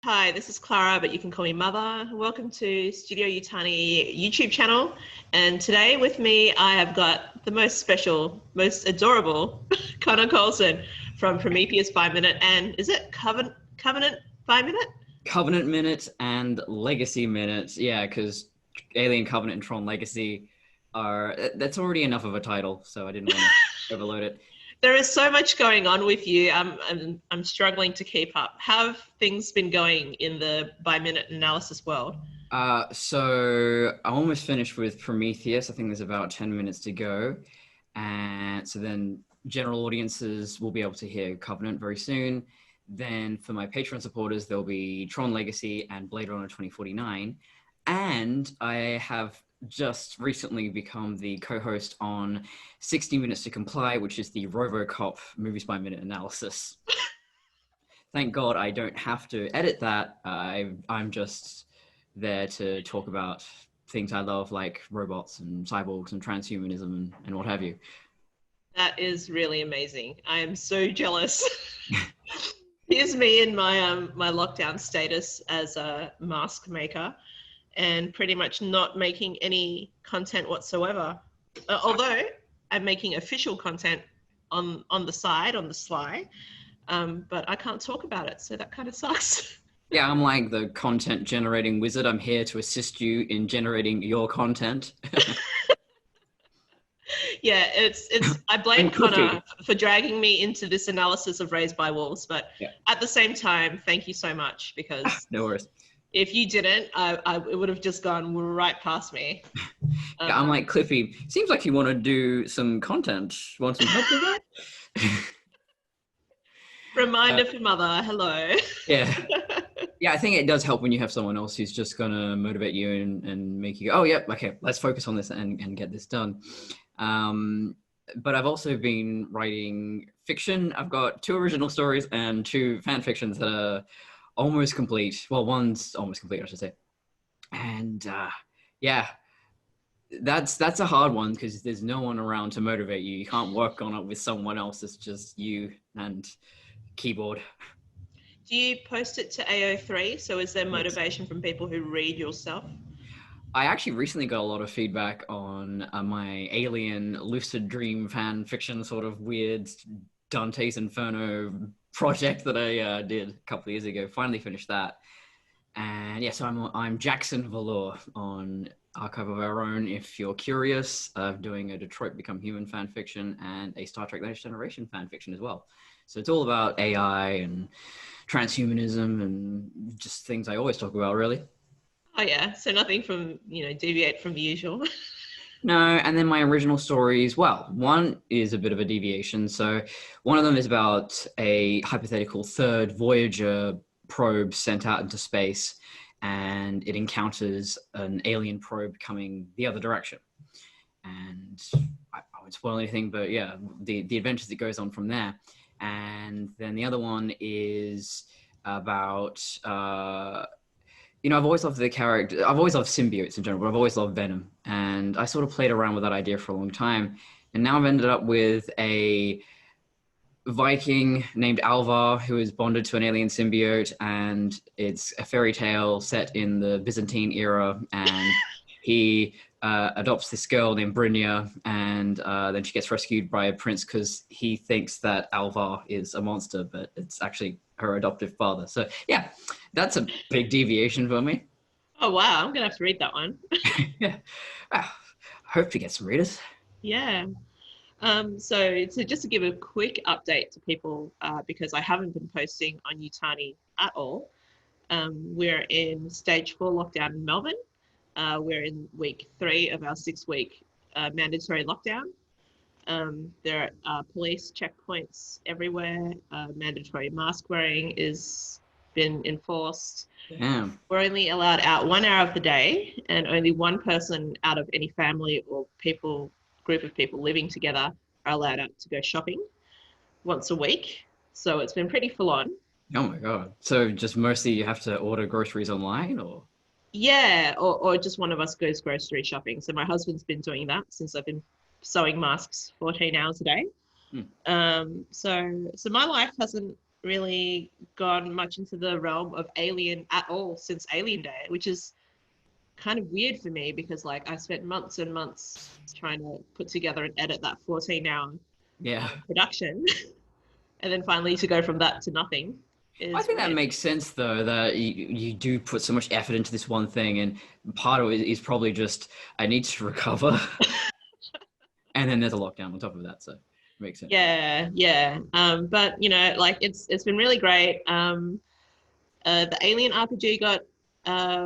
Hi, this is Clara, but you can call me Mother. Welcome to Studio Yutani YouTube channel. And today with me, I have got the most special, most adorable Connor Colson from Prometheus by Minute. And is it Covenant by Minute? Covenant Minute and Legacy Minute. Yeah, because Alien Covenant and Tron Legacy that's already enough of a title, so I didn't want to overload it. There is so much going on with you. I'm struggling to keep up. How have things been going in the by minute analysis world? So I'm almost finished with Prometheus. I think there's about 10 minutes to go. And so then general audiences will be able to hear Covenant very soon. Then for my Patreon supporters, there'll be Tron Legacy and Blade Runner 2049. And I have just recently become the co-host on 60 Minutes to Comply, which is the RoboCop movies by minute analysis. Thank God I don't have to edit that. I'm just there to talk about things I love, like robots and cyborgs and transhumanism and what have you. That is really amazing. I am so jealous. Here's me in my lockdown status as a mask maker and pretty much not making any content whatsoever. Although I'm making official content on the side, on the sly, but I can't talk about it, so that kind of sucks. Yeah, I'm like the content generating wizard. I'm here to assist you in generating your content. Yeah, it's I blame Connor for dragging me into this analysis of Raised by Wolves, but yeah. At the same time, thank you so much, because no worries. If you didn't, it would have just gone right past me. Yeah, I'm like, Cliffy, seems like you want to do some content. Want some help with that? Reminder for Mother, hello. Yeah. Yeah, I think it does help when you have someone else who's just going to motivate you and make you go, oh, yeah, okay, let's focus on this and get this done. But I've also been writing fiction. I've got 2 original stories and 2 fan fictions that are almost complete. Well, one's almost complete, I should say. And yeah, that's a hard one because there's no one around to motivate you. You can't work on it with someone else. It's just you and keyboard. Do you post it to AO3? So is there motivation from people who read your stuff? I actually recently got a lot of feedback on my Alien Lucid Dream fan fiction, sort of weird Dante's Inferno project that I did a couple of years ago. Finally finished that. And yes, yeah, so I'm Jackson Valor on Archive of Our Own. If you're curious, doing a Detroit Become Human fan fiction and a Star Trek: The Next Generation fan fiction as well. So it's all about AI and transhumanism and just things I always talk about, really. Oh yeah, so nothing from, deviate from the usual. No, and then my original stories, well, one is a bit of a deviation. So one of them is about a hypothetical third Voyager probe sent out into space, and it encounters an alien probe coming the other direction. And I won't spoil anything, but yeah, the adventures that goes on from there. And then the other one is about I've always loved the character. I've always loved symbiotes in general, but I've always loved Venom. And I sort of played around with that idea for a long time. And now I've ended up with a Viking named Alvar who is bonded to an alien symbiote. And it's a fairy tale set in the Byzantine era. And he adopts this girl named Brynja. And then she gets rescued by a prince because he thinks that Alvar is a monster, but it's actually her adoptive father. So yeah, that's a big deviation for me. Oh wow, I'm gonna have to read that one. Yeah, I hope to get some readers. Yeah. So just to give a quick update to people, because I haven't been posting on Yutani at all. We're in stage 4 lockdown in Melbourne. We're in week 3 of our 6-week mandatory lockdown. There are police checkpoints everywhere. Mandatory mask wearing is been enforced. Damn. We're only allowed out 1 hour of the day, and only one person out of any family or group of people living together are allowed out to go shopping once a week. So it's been pretty full on. Oh my God. So just mostly you have to order groceries online, or? Yeah, or just one of us goes grocery shopping. So my husband's been doing that since I've been sewing masks 14 hours a day. So my life hasn't really gone much into the realm of Alien at all since Alien Day, which is kind of weird for me because like I spent months and months trying to put together and edit that 14-hour Yeah. production, and then finally to go from that to nothing I is think that weird. makes sense though, that you do put so much effort into this one thing, and part of it is probably just I need to recover, and then there's a lockdown on top of that, so it makes sense. Yeah, yeah. But you know, like it's been really great. The Alien RPG got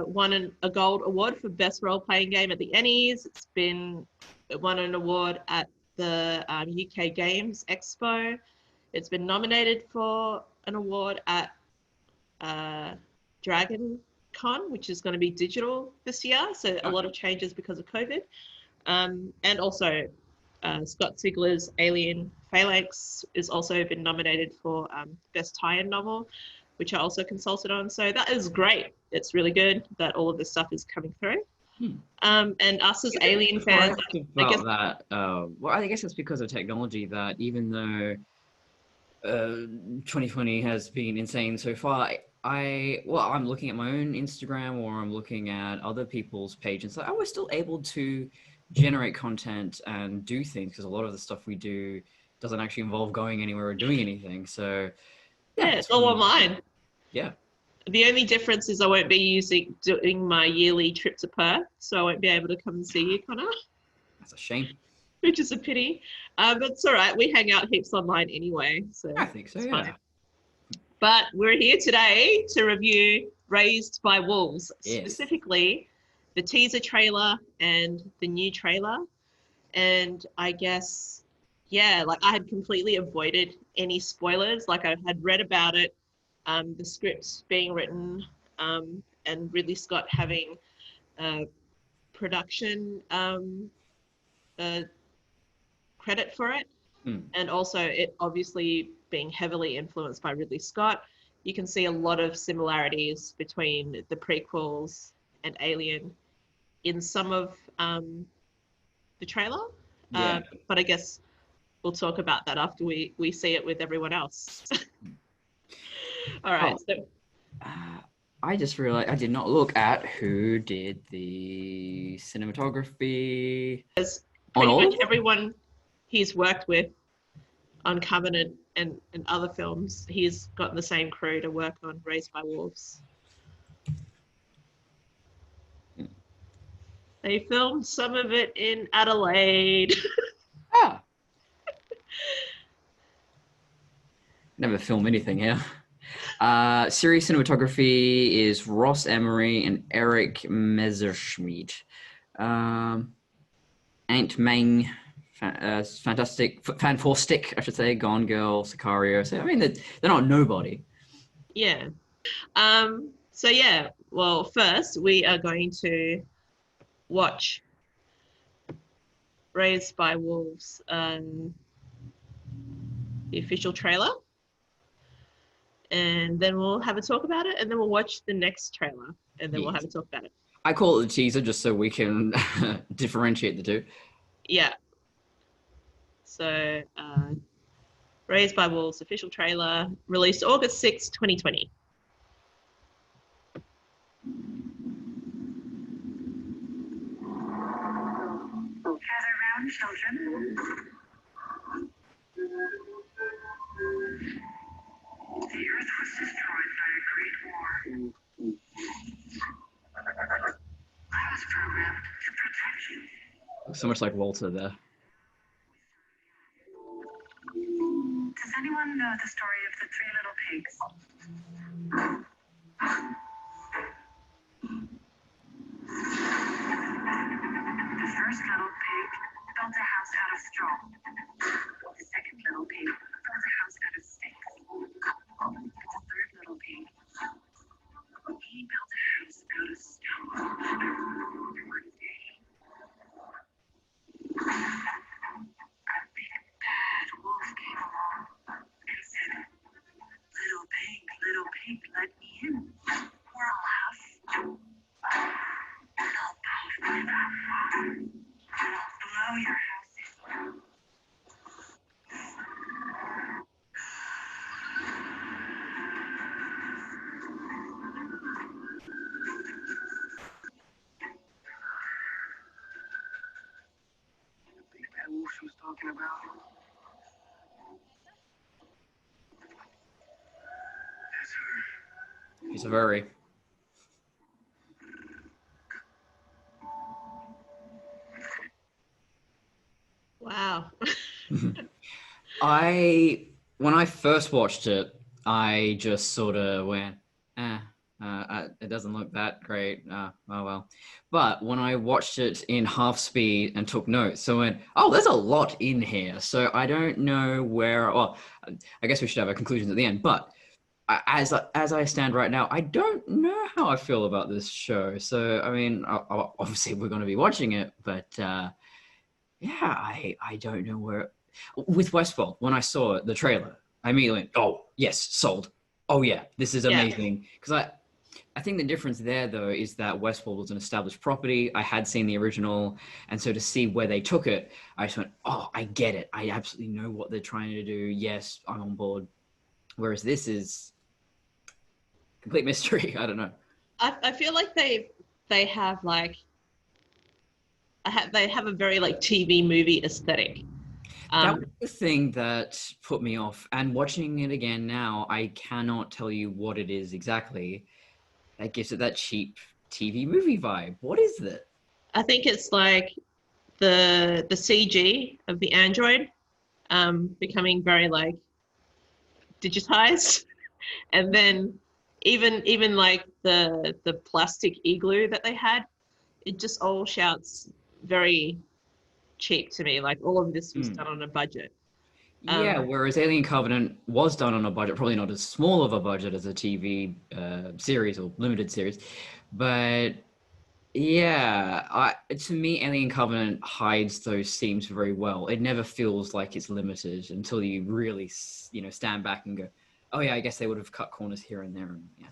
won a gold award for best role playing game at the Ennies. It's been won an award at the UK Games Expo. It's been nominated for an award at Dragon Con, which is going to be digital this year. So a lot of changes because of COVID. And also Scott Sigler's Alien Phalanx has also been nominated for Best Tie-In Novel, which I also consulted on. So that is great. It's really good that all of this stuff is coming through. And us as Alien fans, I guess. About that, well, I guess it's because of technology that even though 2020 has been insane so far, I'm looking at my own Instagram or I'm looking at other people's pages. So I was still able to generate content and do things because a lot of the stuff we do doesn't actually involve going anywhere or doing anything. So yeah, Yeah, it's all online. Yeah. The only difference is I won't be doing my yearly trip to Perth, so I won't be able to come and see you, Connor. That's a shame. Which is a pity. But it's all right. We hang out heaps online anyway, so I think so, it's yeah. fine. But we're here today to review Raised by Wolves, specifically the teaser trailer and the new trailer. And I guess, yeah, like I had completely avoided any spoilers. Like I had read about it, the scripts being written, and Ridley Scott having production credit for it. And also it obviously being heavily influenced by Ridley Scott. You can see a lot of similarities between the prequels and Alien in some of the trailer. Yeah. But I guess we'll talk about that after we see it with everyone else. All right. So I just realized I did not look at who did the cinematography. pretty much everyone he's worked with on Covenant and other films, he's gotten the same crew to work on Raised by Wolves. They filmed some of it in Adelaide. Never film anything here. Series cinematography is Ross Emery and Eric Messerschmidt. Ant Meng, Fantastic, Fantastic, I should say, Gone Girl, Sicario. So, I mean, they're not nobody. Yeah. So, yeah, well, first we are going to watch Raised by Wolves, the official trailer. And then we'll have a talk about it, and then we'll watch the next trailer, and then we'll have a talk about it. I call it a teaser just so we can differentiate the two. Yeah. So, Raised by Wolves official trailer, released August 6th, 2020. Gather round, children. The Earth was destroyed by a great war. I was programmed to protect you. So much like Walter there. Does anyone know the story of the three little pigs? The first little pig built a house out of straw. The second little pig built a house out of sticks. The third little pig, he built a house out of stone. One day, a big bad wolf came along and said, little pig, let me in, or I'll have you. And I'll pound my mouth, and I'll blow your house in. talking about? That's her. She's a very. Wow. When I first watched it, I just sort of went, it doesn't look that great. Oh well. But when I watched it in half speed and took notes, so I went, oh, there's a lot in here. So I don't know where. Well, I guess we should have our conclusions at the end. But as I stand right now, I don't know how I feel about this show. So I mean, obviously we're going to be watching it, but yeah, I don't know where. With Westworld, when I saw the trailer, I immediately went, oh yes, sold. Oh yeah, this is amazing. Because I think the difference there though is that Westworld was an established property. I had seen the original, and so to see where they took it, I just went, oh, I get it. I absolutely know what they're trying to do. Yes, I'm on board. Whereas this is complete mystery. I don't know. I feel like they have like they have a very like TV movie aesthetic. That was the thing that put me off. And watching it again now, I cannot tell you what it is exactly. That gives it that cheap TV movie vibe. What is that? I think it's like the CG of the android becoming very like digitized, and then even like the plastic igloo that they had, it just all shouts very cheap to me. Like all of this was done on a budget. Yeah, whereas Alien Covenant was done on a budget, probably not as small of a budget as a TV series or limited series, but yeah, to me, Alien Covenant hides those themes very well. It never feels like it's limited until you really, stand back and go, oh yeah, I guess they would have cut corners here and there. And, yeah.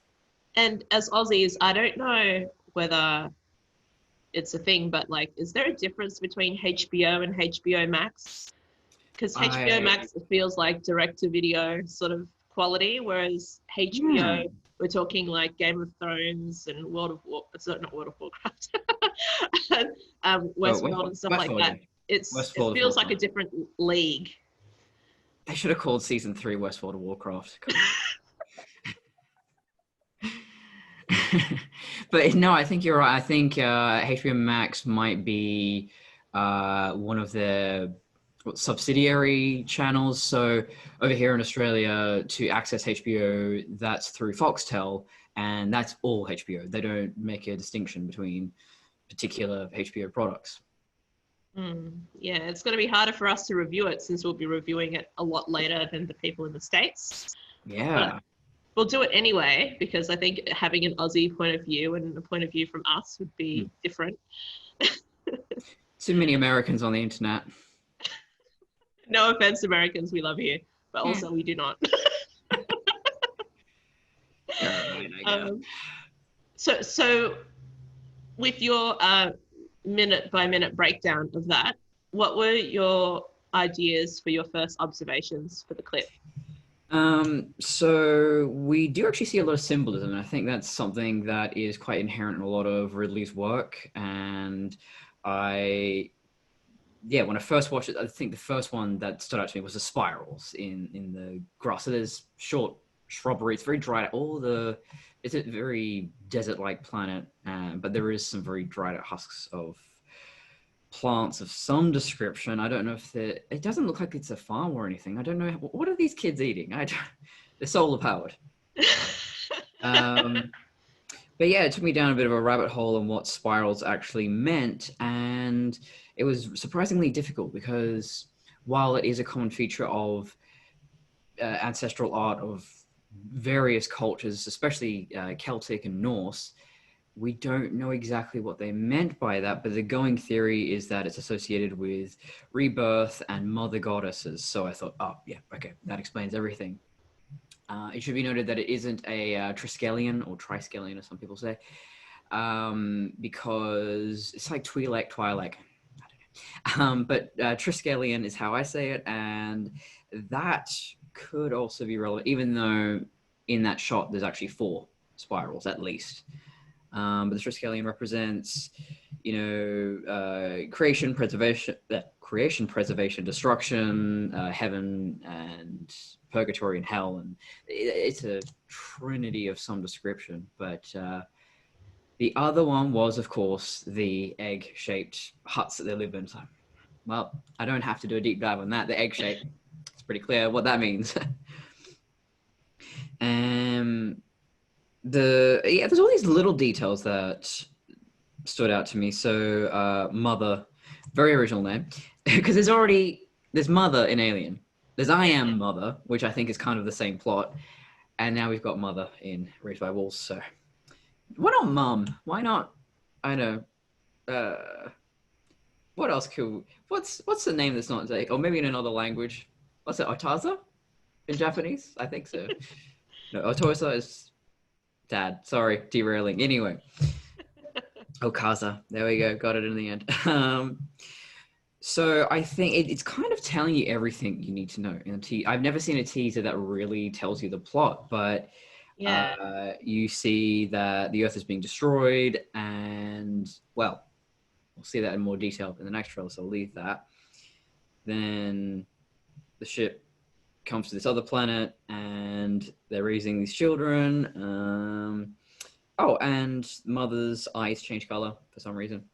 And as Aussies, I don't know whether it's a thing, but like, is there a difference between HBO and HBO Max? Because HBO Max feels like direct-to-video sort of quality, whereas HBO, we're talking like Game of Thrones and World of War. It's not World of Warcraft, Westworld and stuff like that. It feels like a different league. They should have called season 3 Westworld of Warcraft. But no, I think you're right. I think HBO Max might be one of the subsidiary channels. So over here in Australia, to access HBO, that's through Foxtel, and that's all HBO. They don't make a distinction between particular HBO products. Yeah, it's going to be harder for us to review it since we'll be reviewing it a lot later than the people in the States. Yeah. But we'll do it anyway, because I think having an Aussie point of view and a point of view from us would be different. Too many Americans on the internet. No offense, Americans, we love you, but also we do not. So with your minute-by-minute breakdown of that, what were your ideas for your first observations for the clip? So we do actually see a lot of symbolism, and I think that's something that is quite inherent in a lot of Ridley's work. And when I first watched it, I think the first one that stood out to me was the spirals in the grass. So there's short shrubbery. It's very dry. It's a very desert-like planet, but there is some very dried out husks of plants of some description. I don't know if it doesn't look like it's a farm or anything. I don't know. What are these kids eating? They're solar powered. But yeah, it took me down a bit of a rabbit hole on what spirals actually meant. And it was surprisingly difficult because while it is a common feature of ancestral art of various cultures, especially Celtic and Norse, we don't know exactly what they meant by that, but the going theory is that it's associated with rebirth and mother goddesses. So I thought, oh, yeah, okay, that explains everything. It should be noted that it isn't a Triskelion or Triskelion, as some people say, because it's like Twi'lek. I don't know. But Triskelion is how I say it, and that could also be relevant, even though in that shot there's actually 4 spirals at least. But the Triskelion represents, creation, preservation, destruction, heaven and purgatory and hell, and it's a trinity of some description. But the other one was, of course, the egg-shaped huts that they live in. So, well, I don't have to do a deep dive on that. The egg shape, it's pretty clear what that means. There's all these little details that stood out to me. So Mother, very original name, because there's Mother in Alien. There's I Am Mother, which I think is kind of the same plot, and now we've got Mother in Raised by Wolves. So why not Mum? Why not? I know. What else could? What's the name that's not like, or maybe in another language? What's it? Otaza in Japanese? I think so. No, Otosa is dad. Sorry, derailing. Anyway, Okaza. There we go. Got it in the end. So I think it's kind of telling you everything you need to know. I've never seen a teaser that really tells you the plot, but you see that the Earth is being destroyed, and well, we'll see that in more detail in the next trailer, so I'll leave that. Then the ship comes to this other planet, and they're raising these children. And Mother's eyes change color for some reason.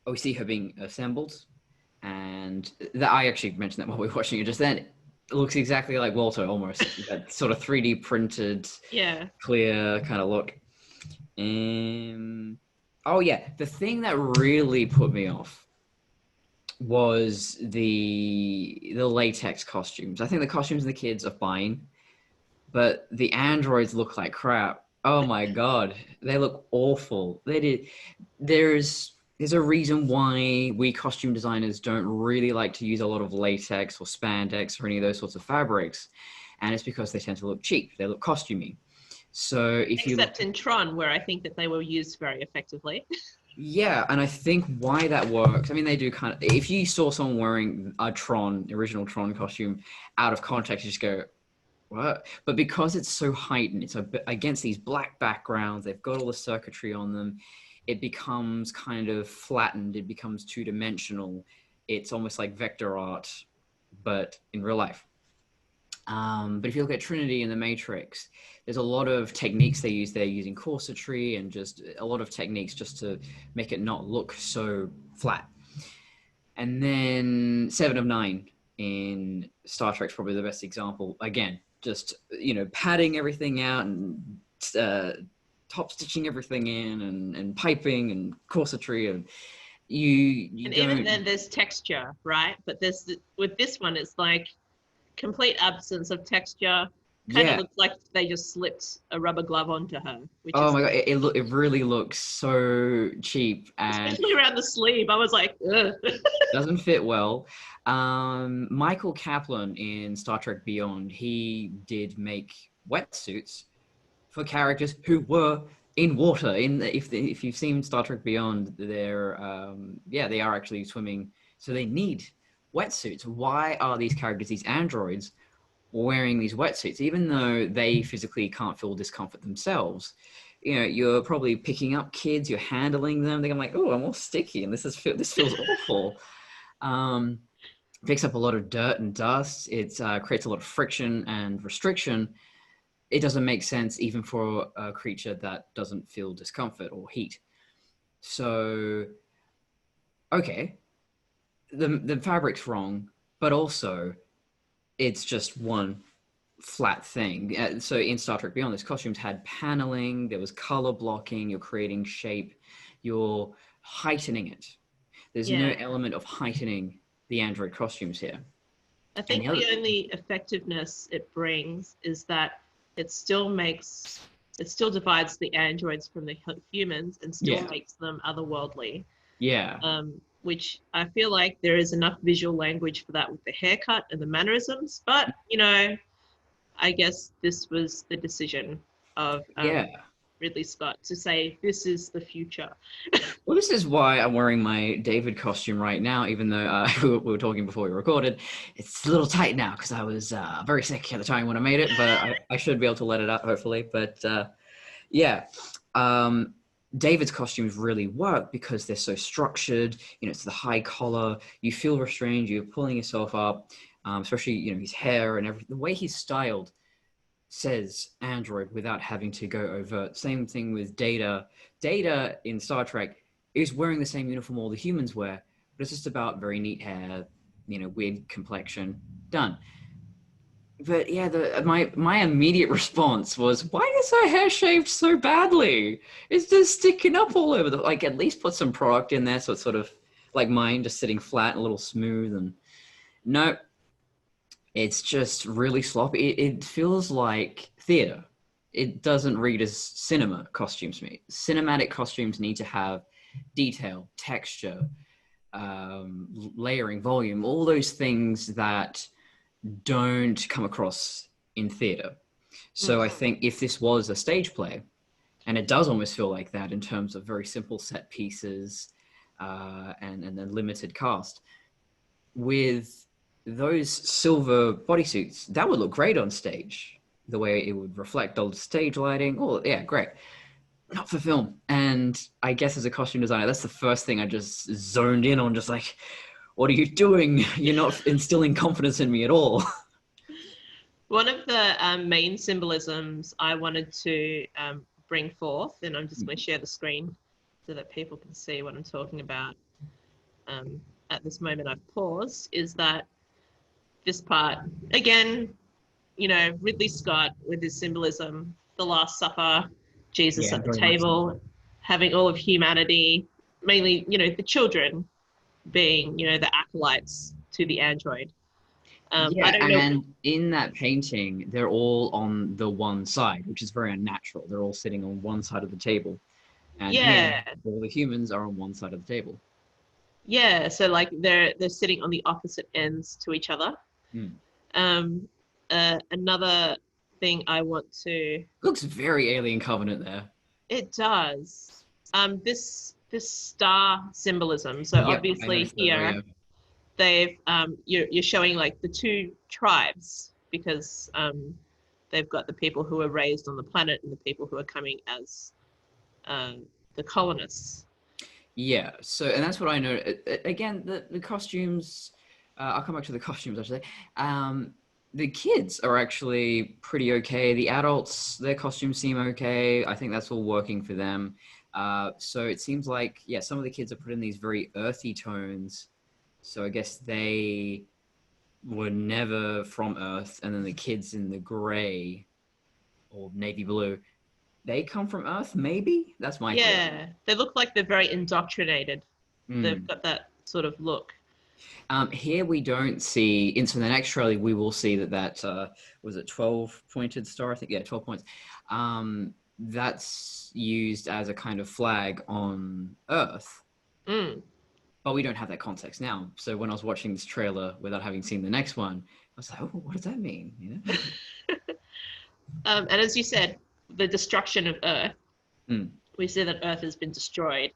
We see her being assembled, and that I actually mentioned that while we were watching it just then. It looks exactly like Walter, almost. That sort of 3D printed, clear kind of look. The thing that really put me off was the latex costumes. I think the costumes of the kids are fine, but the androids look like crap. Oh my god, they look awful. There's a reason why we costume designers don't really like to use a lot of latex or spandex or any of those sorts of fabrics, and it's because they tend to look cheap. They look costumey. So except in Tron, where I think that they were used very effectively. Yeah, and I think why that works, I mean, they do kind of, if you saw someone wearing a original Tron costume out of context, you just go, what? But because it's so heightened, it's against these black backgrounds, they've got all the circuitry on them, it becomes kind of flattened, it becomes two-dimensional. It's almost like vector art, but in real life. But if you look at Trinity and the Matrix, there's a lot of techniques they use there, using corsetry and just a lot of techniques just to make it not look so flat. And then 7 of 9 in Star Trek's probably the best example. Again, just, padding everything out and top stitching everything in and piping and corsetry, and even then there's texture, right? But with this one, it's like complete absence of texture. Kind of looks like they just slipped a rubber glove onto her. My god, it really looks so cheap, and especially around the sleeve. I was like, ugh. Doesn't fit well. Michael Kaplan in Star Trek Beyond, he did make wetsuits for characters who were in water. If you've seen Star Trek Beyond, they are actually swimming, so they need wetsuits. Why are these characters, these androids, wearing these wetsuits, even though they physically can't feel discomfort themselves? You're probably picking up kids, you're handling them, they're like, oh, I'm all sticky and this feels awful. Picks up a lot of dirt and dust. It creates a lot of friction and restriction. It doesn't make sense even for a creature that doesn't feel discomfort or heat. So, okay, the fabric's wrong, but also it's just one flat thing. So in Star Trek Beyond, these costumes had paneling, there was color blocking, you're creating shape, you're heightening it. There's no element of heightening the android costumes here. I think the only effectiveness it brings is that it still divides the androids from the humans and still makes them otherworldly. Yeah. Which I feel like there is enough visual language for that with the haircut and the mannerisms. But, I guess this was the decision of Ridley Scott to say, this is the future. Well, this is why I'm wearing my David costume right now, even though we were talking before we recorded. It's a little tight now because I was very sick at the time when I made it, but I should be able to let it out, hopefully. But David's costumes really work because they're so structured. You know, it's the high collar. You feel restrained. You're pulling yourself up, especially, you know, his hair and everything. The way he's styled says android without having to go overt. Same thing with Data. Data in Star Trek is wearing the same uniform all the humans wear, but it's just about very neat hair, you know, weird complexion. Done. But yeah, my immediate response was, why is her hair shaved so badly? It's just sticking up all over the, like, at least put some product in there so it's sort of like mine, just sitting flat and a little smooth. And no, it's just really sloppy. It feels like theater. It doesn't read as cinema costumes to me. Cinematic costumes need to have detail, texture, layering, volume, all those things that don't come across in theater. So I think if this was a stage play, and it does almost feel like that in terms of very simple set pieces and a limited cast, with those silver bodysuits, that would look great on stage. The way it would reflect all the stage lighting. Oh, yeah, great. Not for film. And I guess as a costume designer, that's the first thing I just zoned in on, just like, what are you doing? You're not instilling confidence in me at all. One of the main symbolisms I wanted to bring forth, and I'm just going to share the screen so that people can see what I'm talking about. At this moment, I've paused, is that this part, again, you know, Ridley Scott with his symbolism, the Last Supper, Jesus at the table, having all of humanity, mainly, you know, the children being, you know, the acolytes to the android. Yeah, and in that painting, they're all on the one side, which is very unnatural. They're all sitting on one side of the table. And here, all the humans are on one side of the table. Yeah, so like they're sitting on the opposite ends to each other. Another thing I want to... Looks very Alien Covenant there. It does. This star symbolism. So obviously here, they've you're showing like the two tribes, because they've got the people who are raised on the planet and the people who are coming as the colonists. Yeah, so, and that's what I know. Again, the costumes, I'll come back to the costumes actually. The kids are actually pretty okay. The adults, their costumes seem okay. I think that's all working for them. So it seems like, yeah, some of the kids are put in these very earthy tones. So I guess they were never from Earth. And then the kids in the gray or navy blue, they come from Earth, maybe? That's my theory. They look like they're very indoctrinated. They've got that sort of look. Here we don't see, into the next trailer, we will see that was it 12-pointed star? I think, yeah, 12 points. That's used as a kind of flag on Earth. But we don't have that context now. So when I was watching this trailer without having seen the next one, I was like, oh, what does that mean? You know? And as you said, the destruction of Earth, we see that Earth has been destroyed.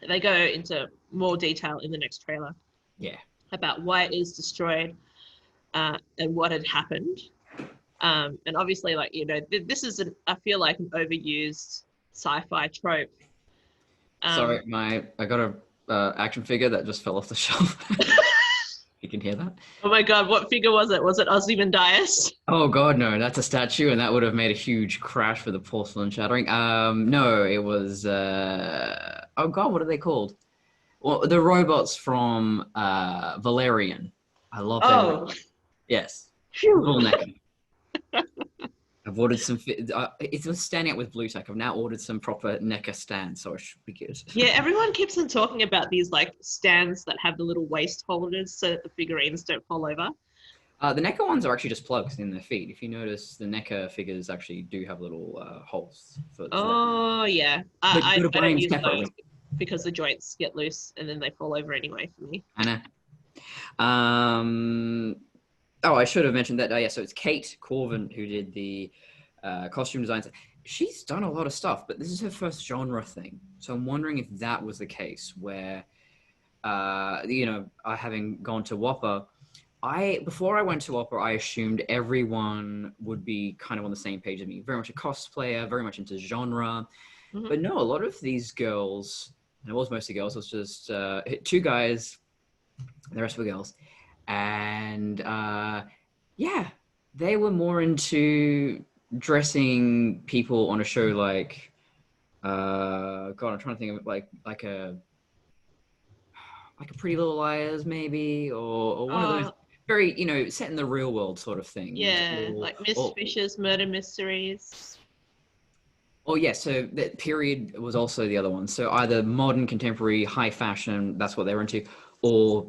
They go into more detail in the next trailer. Yeah. About why it is destroyed and what had happened. And obviously, like, you know, this is, I feel like, an overused sci-fi trope. Sorry, I got a action figure that just fell off the shelf. You can hear that? Oh my God, what figure was it? Was it Ozymandias? Oh God, no, that's a statue, and that would have made a huge crash for the porcelain shattering. No, it was, oh God, what are they called? Well, the robots from Valerian. I love them. Yes. Little neck. I've ordered some, it was standing out with blue tack. I've now ordered some proper NECA stands, so it should be good. Yeah, everyone keeps on talking about these like stands that have the little waist holders so that the figurines don't fall over. The NECA ones are actually just plugs in their feet. If you notice, the NECA figures actually do have little holes. Yeah. I don't use those because the joints get loose and then they fall over anyway for me. I know. Oh, I should have mentioned that. Yeah, so it's Kate Corvin who did the costume designs. She's done a lot of stuff, but this is her first genre thing. So I'm wondering if that was the case where, you know, having gone to Whopper, Before I went to opera, I assumed everyone would be kind of on the same page as me. Very much a cosplayer, very much into genre. Mhm. But no, a lot of these girls, and it was mostly girls, it was just two guys, the rest were girls. And yeah, they were more into dressing people on a show like, God, I'm trying to think of it like a Pretty Little Liars, maybe, or one of those Oh, very, set in the real world sort of things. yeah, like Miss Fisher's Murder Mysteries. Yeah, so that period was also the other one. So either modern, contemporary, high fashion, that's what they were into, or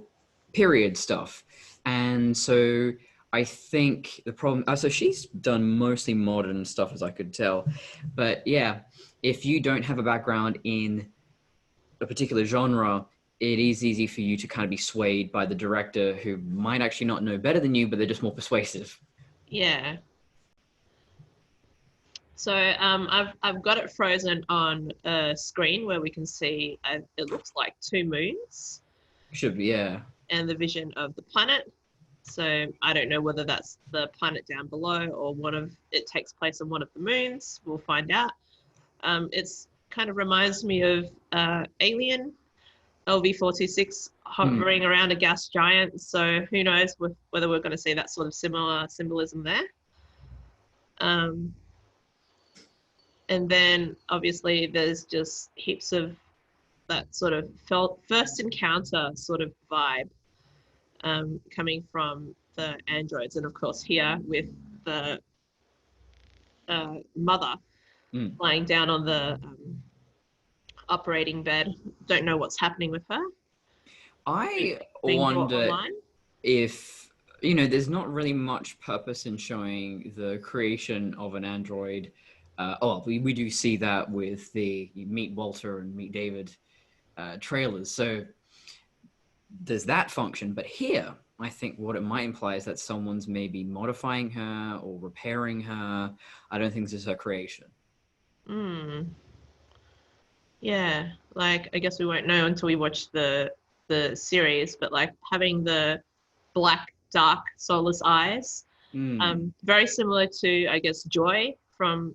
period stuff. And so I think the problem, so she's done mostly modern stuff as I could tell. But yeah, if you don't have a background in a particular genre, it is easy for you to kind of be swayed by the director who might actually not know better than you, but they're just more persuasive. Yeah. So I've got it frozen on a screen where we can see it looks like two moons Should be, yeah. and the vision of the planet. So I don't know whether that's the planet down below or it takes place on one of the moons. We'll find out. It's kind of reminds me of Alien, LV-426 hovering around a gas giant. So who knows whether we're going to see that sort of similar symbolism there. And then obviously there's just heaps of that sort of first encounter sort of vibe coming from the androids. And of course here with the mother lying down on the operating bed. Don't know what's happening with her. I Being brought wonder online. if, there's not really much purpose in showing the creation of an android. We do see that with the Meet Walter and Meet David trailers. So there's that function. But here, I think what it might imply is that someone's maybe modifying her or repairing her. I don't think this is her creation. Yeah, like I guess we won't know until we watch the series, but like having the black dark soulless eyes, very similar to I guess Joy from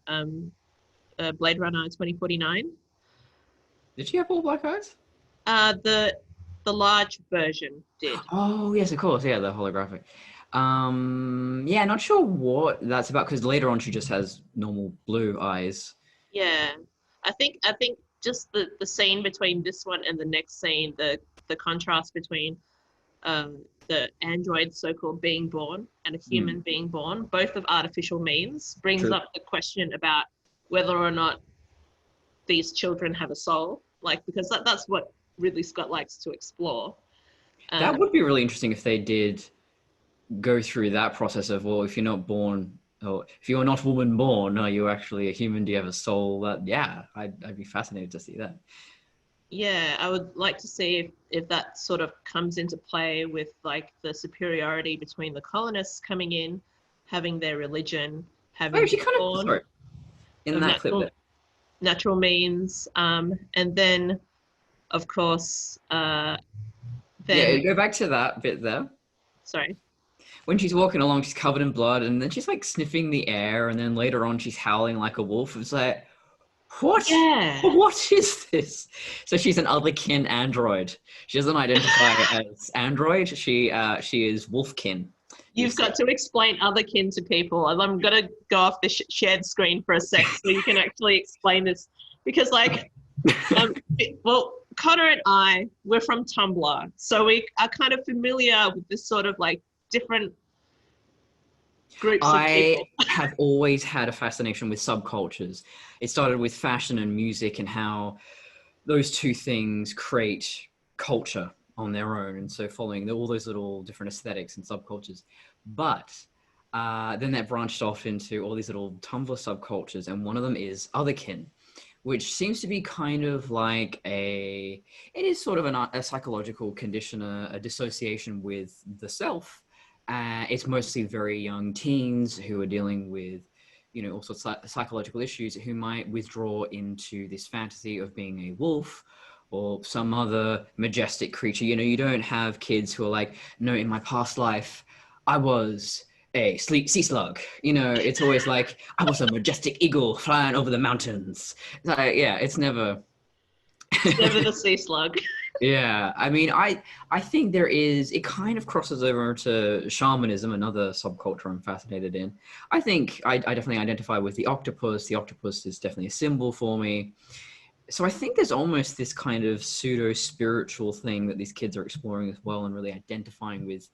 Blade Runner 2049. Did she have all black eyes? The large version did. Oh, yes, of course. Yeah, the holographic. Yeah, not sure what that's about because later on she just has normal blue eyes. Yeah, I think just the scene between this one and the next scene, the contrast between the android so-called being born and a human being born, both of artificial means, brings up the question about whether or not these children have a soul. Like because that's what Ridley Scott likes to explore. That would be really interesting if they did go through that process of, well, if you're not born, or if you're not woman born, are you actually a human? Do you have a soul? I'd be fascinated to see that. Yeah, I would like to see if that sort of comes into play with like the superiority between the colonists coming in, having their religion, having she kind of sorry, in that clip natural means, and then of course go back to that bit there. Sorry. When she's walking along, she's covered in blood, and then she's like sniffing the air, and then later on, she's howling like a wolf. It's like, what? Yeah. What is this? So she's an otherkin android. She doesn't identify as android. She is wolfkin. You've got to explain otherkin to people. I'm gonna go off the shared screen for a sec so you can actually explain this because, like, Connor and I, we're from Tumblr, so we are kind of familiar with this sort of like different groups of people. I have always had a fascination with subcultures. It started with fashion and music and how those two things create culture on their own. And so following all those little different aesthetics and subcultures. But then that branched off into all these little Tumblr subcultures. And one of them is otherkin, which seems to be kind of like it is sort of a psychological condition, a dissociation with the self. It's mostly very young teens who are dealing with, all sorts of psychological issues who might withdraw into this fantasy of being a wolf or some other majestic creature. You know, you don't have kids who are like, no, in my past life, I was a sea slug. You know, it's always like, I was a majestic eagle flying over the mountains. Like, yeah, it's never. It's never the sea slug. Yeah, I mean, I think there is, it kind of crosses over to shamanism, another subculture I'm fascinated in. I think I definitely identify with the octopus. The octopus is definitely a symbol for me. So I think there's almost this kind of pseudo spiritual thing that these kids are exploring as well, and really identifying with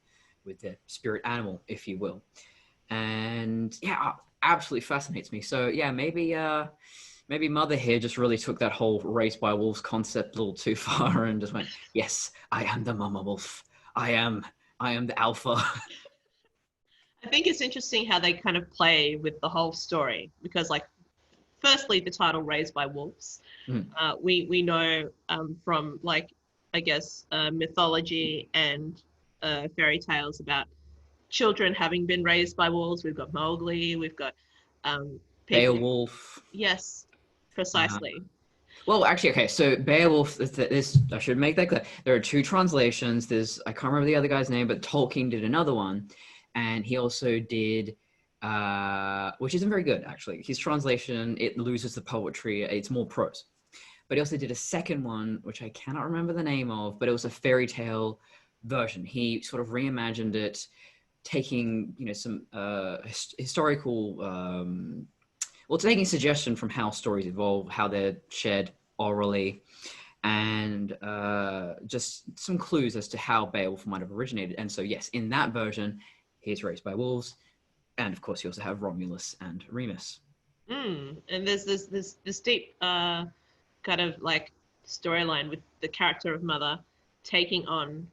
their spirit animal, if you will. And yeah, absolutely fascinates me. So yeah, maybe Mother here just really took that whole raised by wolves concept a little too far and just went, yes, I am the mama wolf. I am the alpha. I think it's interesting how they kind of play with the whole story because, like, firstly, the title "Raised by Wolves." We know from, like, I guess mythology and fairy tales about children having been raised by wolves. We've got Mowgli. We've got people. Beowulf. Yes, precisely. Well, actually, okay. So Beowulf, this I should make that clear. There are two translations. I can't remember the other guy's name, but Tolkien did another one, and he also did, which isn't very good actually. His translation, it loses the poetry. It's more prose. But he also did a second one, which I cannot remember the name of, but it was a fairy tale version. He sort of reimagined it, taking some historical. Well, taking suggestion from how stories evolve, how they're shared orally, and just some clues as to how Beowulf might have originated. And so, yes, in that version, he's raised by wolves, and of course, you also have Romulus and Remus. And there's this deep kind of like storyline with the character of Mother taking on,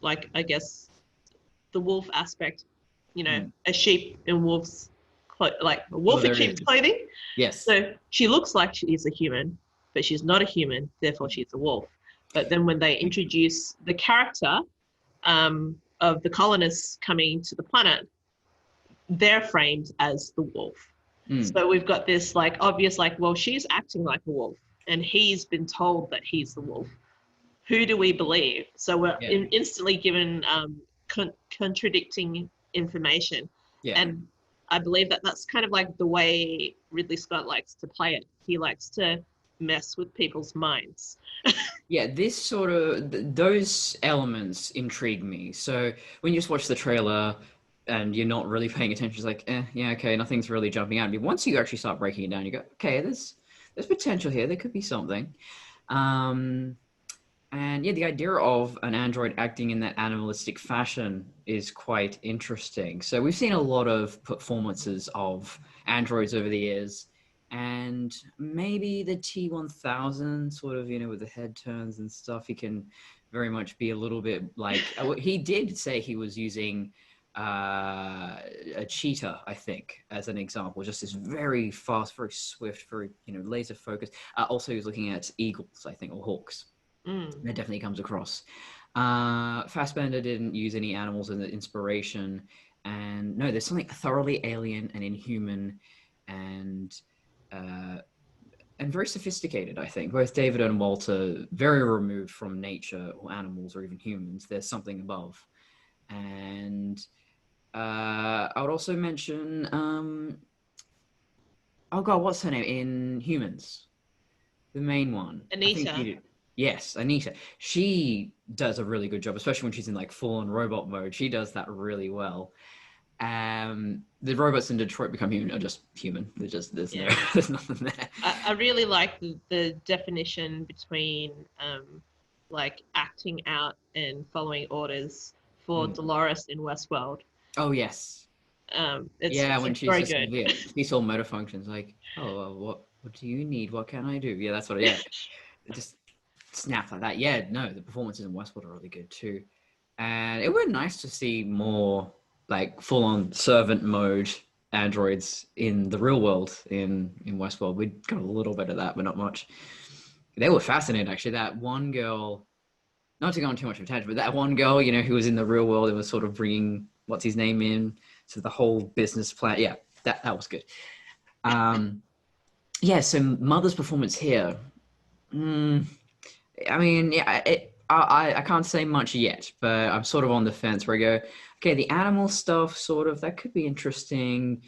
like, I guess, the wolf aspect. A sheep in wolves. Like a wolf in sheep's clothing. Yes. So she looks like she is a human, but she's not a human, therefore she's a wolf. But then when they introduce the character of the colonists coming to the planet, they're framed as the wolf. So we've got this like obvious, like, well, she's acting like a wolf and he's been told that he's the wolf. Who do we believe? So we're instantly given contradicting information. Yeah. And I believe that that's kind of like the way Ridley Scott likes to play it. He likes to mess with people's minds. Yeah, this sort of, those elements intrigue me. So when you just watch the trailer and you're not really paying attention, it's like, yeah, okay, nothing's really jumping out at me. Once you actually start breaking it down, you go, okay, there's potential here. There could be something. And yeah, the idea of an android acting in that animalistic fashion is quite interesting. So we've seen a lot of performances of androids over the years, and maybe the T-1000 sort of, with the head turns and stuff, he can very much be a little bit like, he did say he was using a cheetah, I think, as an example, just this very fast, very swift, very, laser focused. Also, he was looking at eagles, I think, or hawks. That definitely comes across. Fassbender didn't use any animals in the inspiration, and no, there's something thoroughly alien and inhuman, and very sophisticated. I think both David and Walter very removed from nature or animals or even humans. There's something above, and I would also mention, oh god, what's her name in Humans? The main one, Anita. Yes, Anita. She does a really good job, especially when she's in like full-on robot mode. She does that really well. The robots in Detroit Become Human are just human. They're just there's nothing there. I really like the definition between like acting out and following orders for Dolores in Westworld. Oh yes. When she's very just good. These all motor functions, like, what do you need? What can I do? Yeah, that's what. Yeah, it just snap like that. Yeah, no, the performances in Westworld are really good too, and it would be nice to see more like full-on servant mode androids in the real world in Westworld. We got a little bit of that, but not much. They were fascinating, actually. That one girl, not to go on too much of a tangent, but that one girl, who was in the real world and was sort of bringing what's his name in, so the whole business plan. Yeah, that was good. So Mother's performance here. Mm, I mean, yeah, I can't say much yet, but I'm sort of on the fence where I go, okay, the animal stuff, sort of, that could be interesting.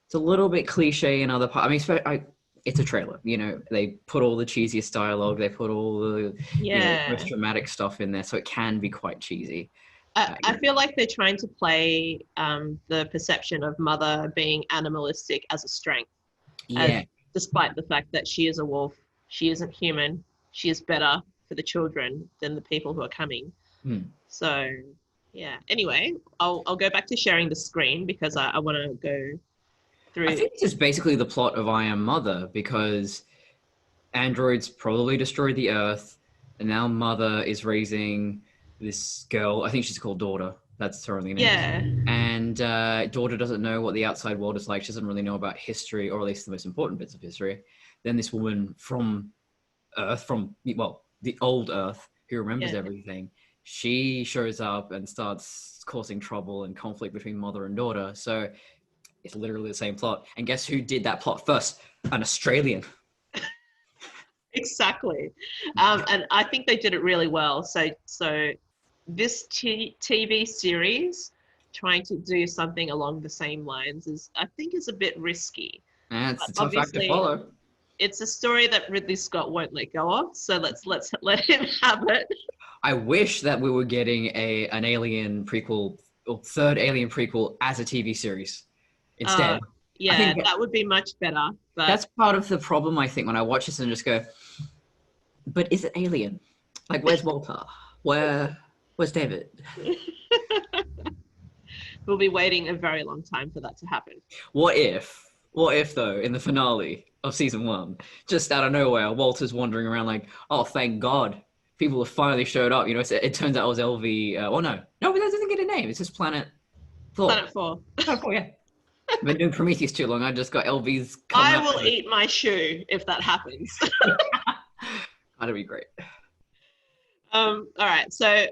It's a little bit cliche in other parts. I mean, it's a trailer, you know, they put all the cheesiest dialogue, they put all the, you know, Yeah. most dramatic stuff in there, so it can be quite cheesy. I feel like they're trying to play the perception of Mother being animalistic as a strength, as Yeah. despite the fact that she is a wolf, she isn't human, she is better for the children than the people who are coming. Hmm. So, yeah. Anyway, I'll go back to sharing the screen because I want to go I through. think this is basically the plot of I Am Mother, because androids probably destroyed the Earth, and now Mother is raising this girl. I think she's called Daughter. That's her only name. Yeah, And Daughter doesn't know what the outside world is like. She doesn't really know about history, or at least the most important bits of history. Then this woman from Earth, from, well, the old Earth, who remembers yeah. everything, she shows up and starts causing trouble and conflict between mother and daughter. So it's literally the same plot. And guess who did that plot first? An Australian. Exactly. And I think they did it really well. So this TV series trying to do something along the same lines I think is a bit risky. And it's But a tough act to obviously, follow. it's a story that Ridley Scott won't let go of. So let's let him have it. I wish that we were getting an Alien prequel, or third Alien prequel, as a TV series Uh, instead. I yeah, think that would be much better. But that's part of the problem, I think, when I watch this and just go, but is it Alien? Like, where's Walter? Where's David? we'll be waiting a very long time for that to happen. What if though, in the finale of season 1, just out of nowhere, Walter's wandering around like, oh, thank God, people have finally showed up. You know, it turns out it was LV. Oh no, but that doesn't get a name. It's just Planet 4. Planet 4. Planet 4, yeah. I've been doing Prometheus too long. I just got LV's come I out. will eat my shoe if that happens. That'd be great. All right, so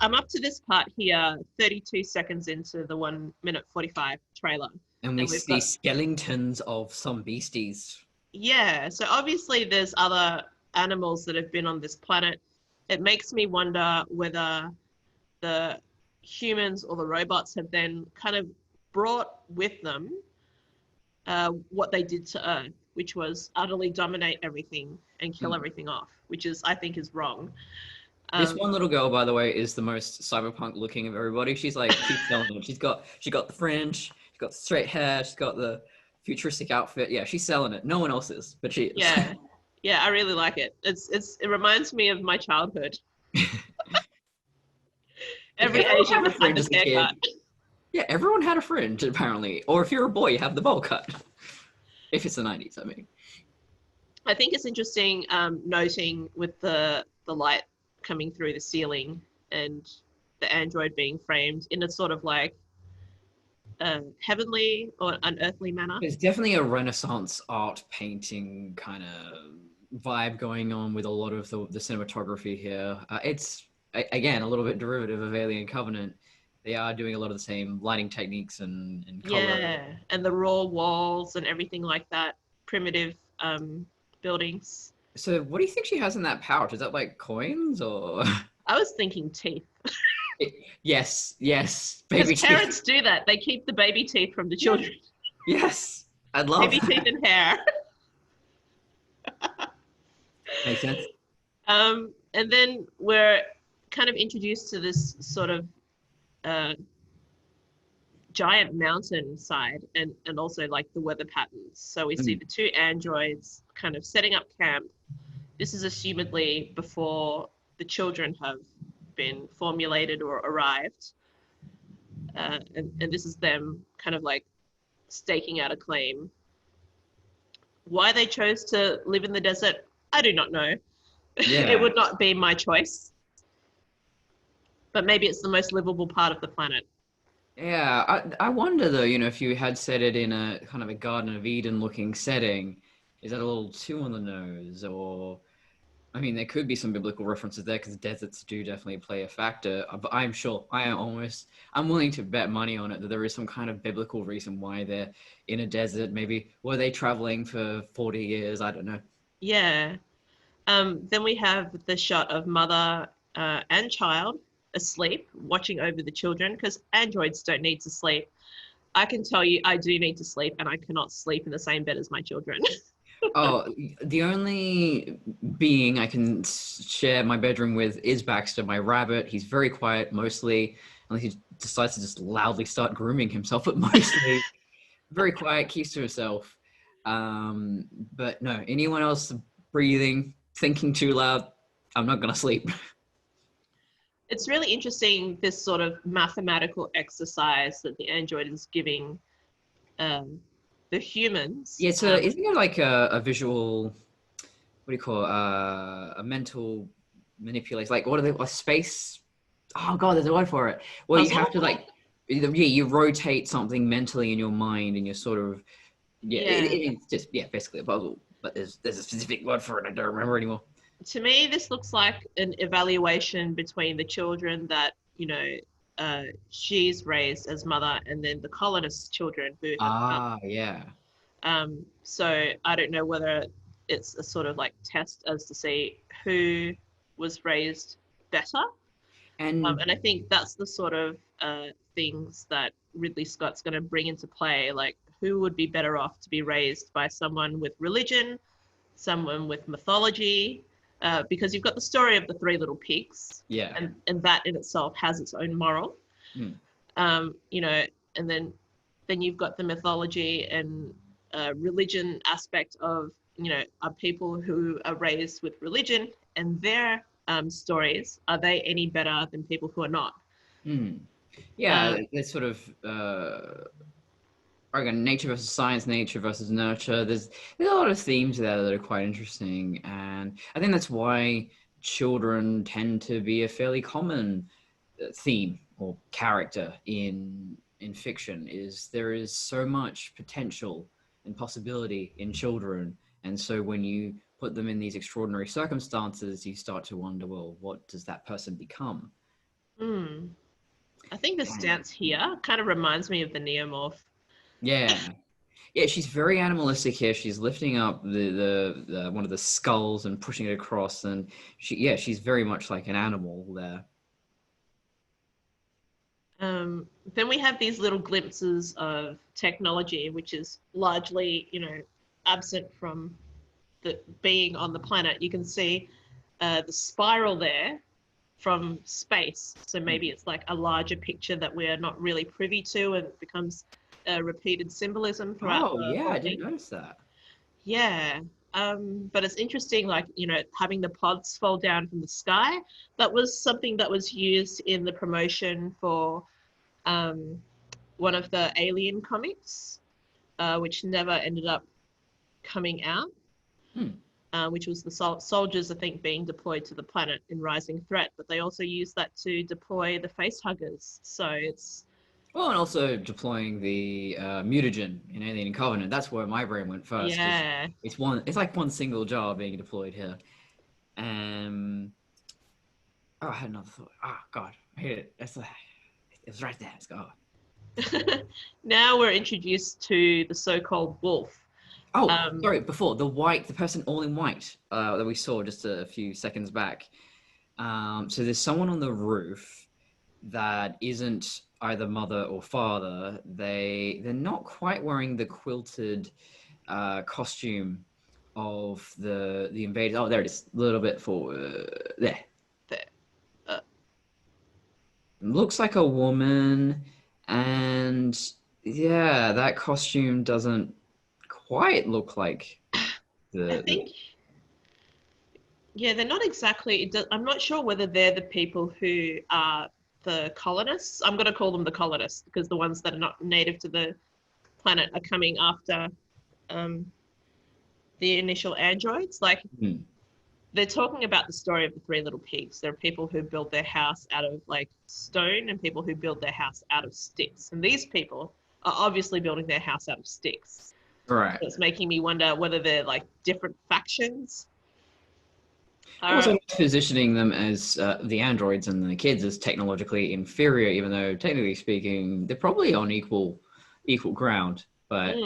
I'm up to this part here, 32 seconds into the 1 minute 45 trailer. And we we've see got- skeletons of some beasties. Yeah, so obviously there's other animals that have been on this planet. It makes me wonder whether the humans or the robots have then kind of brought with them what they did to Earth, which was utterly dominate everything and kill everything off, which I think is wrong. This one little girl, by the way, is the most cyberpunk looking of everybody. She's selling it. She got the fringe, she's got the straight hair, she's got the futuristic outfit. Yeah, she's selling it. No one else is, but she is. Yeah, I really like it. It reminds me of my childhood. Every Asian has had this haircut. Yeah, everyone had a fringe apparently. Or if you're a boy, you have the bowl cut. If it's the 90s, I mean. I think it's interesting noting with the light coming through the ceiling and the android being framed in a sort of like heavenly or unearthly manner. There's definitely a Renaissance art painting kind of vibe going on with a lot of the cinematography here. It's, again, a little bit derivative of Alien Covenant. They are doing a lot of the same lighting techniques and color. Yeah, and the raw walls and everything like that, primitive buildings. So what do you think she has in that pouch? Is that like coins or? I was thinking teeth. Yes, Because baby parents teeth. do that. They keep the baby teeth from the children. Yes, I'd love Baby that. teeth and hair. Makes sense. And then we're kind of introduced to this sort of giant mountain side and also like the weather patterns. So we see the two androids kind of setting up camp. This is assumedly before the children have been formulated or arrived. And this is them kind of like staking out a claim. Why they chose to live in the desert, I do not know. Yeah. It would not be my choice. But maybe it's the most livable part of the planet. Yeah, I wonder though, you know, if you had said it in a kind of a Garden of Eden looking setting, is that a little too on the nose? Or, I mean, there could be some biblical references there because deserts do definitely play a factor. But I'm sure, I'm willing to bet money on it that there is some kind of biblical reason why they're in a desert. Maybe were they traveling for 40 years? I don't know. Yeah. Then we have the shot of mother and child asleep, watching over the children, because androids don't need to sleep. I can tell you, I do need to sleep, and I cannot sleep in the same bed as my children. Oh, the only being I can share my bedroom with is Baxter, my rabbit. He's very quiet mostly, unless he decides to just loudly start grooming himself, but mostly very quiet, keeps to himself. But no, anyone else breathing, thinking too loud, I'm not gonna sleep. It's really interesting, this sort of mathematical exercise that the android is giving the humans. Yeah, so isn't there like a visual, what do you call it, a mental manipulation? Like, what are they, a space? Oh God, there's a word for it. Well, you have to like, yeah, you rotate something mentally in your mind, and you're sort of, yeah, it's just, yeah, basically a puzzle. But there's a specific word for it. I don't remember anymore. To me, this looks like an evaluation between the children that, she's raised as mother, and then the colonist children who have come. Yeah. So I don't know whether it's a sort of like test as to see who was raised better. And I think that's the sort of things that Ridley Scott's going to bring into play, like who would be better off to be raised by someone with religion, someone with mythology, because you've got the story of the Three Little Pigs, yeah, and that in itself has its own moral. And then you've got the mythology and religion aspect of, are people who are raised with religion and their stories, are they any better than people who are not? Yeah, it's sort of again, nature versus science, nature versus nurture. There's a lot of themes there that are quite interesting, and I think that's why children tend to be a fairly common theme or character in fiction. Is there is so much potential and possibility in children, and so when you put them in these extraordinary circumstances, you start to wonder, well, what does that person become? I think the stance here kind of reminds me of the Neomorph. Yeah. Yeah, she's very animalistic here. She's lifting up the one of the skulls and pushing it across, and she's very much like an animal there. Then we have these little glimpses of technology, which is largely, absent from the being on the planet. You can see the spiral there from space. So maybe it's like a larger picture that we're not really privy to, and it becomes a repeated symbolism throughout. Oh, yeah, I didn't notice that. Yeah. But it's interesting, like, having the pods fall down from the sky. That was something that was used in the promotion for one of the Alien comics, which never ended up coming out, which was the soldiers, I think, being deployed to the planet in Rising Threat. But they also used that to deploy the facehuggers. So it's... Well, and also deploying the mutagen in Alien Covenant. That's where my brain went first. Yeah. It's like one single jar being deployed here. Oh, I had another thought. Oh, God. I hate it. It was right there. Let's go. Now we're introduced to the so-called wolf. Oh, sorry. Before, the person all in white that we saw just a few seconds back. So there's someone on the roof that isn't either mother or father. They're not quite wearing the quilted costume of the invaders. Oh, there it is. A little bit forward. There. Looks like a woman, and yeah, that costume doesn't quite look like I think, yeah, they're not exactly. I'm not sure whether they're the people who are the colonists. I'm going to call them the colonists, because the ones that are not native to the planet are coming after the initial androids. Like, they're talking about the story of the Three Little Pigs. There are people who build their house out of like stone, and people who build their house out of sticks. And these people are obviously building their house out of sticks. Right. So it's making me wonder whether they're like different factions. Also positioning them as the androids and the kids as technologically inferior, even though technically speaking, they're probably on equal ground. But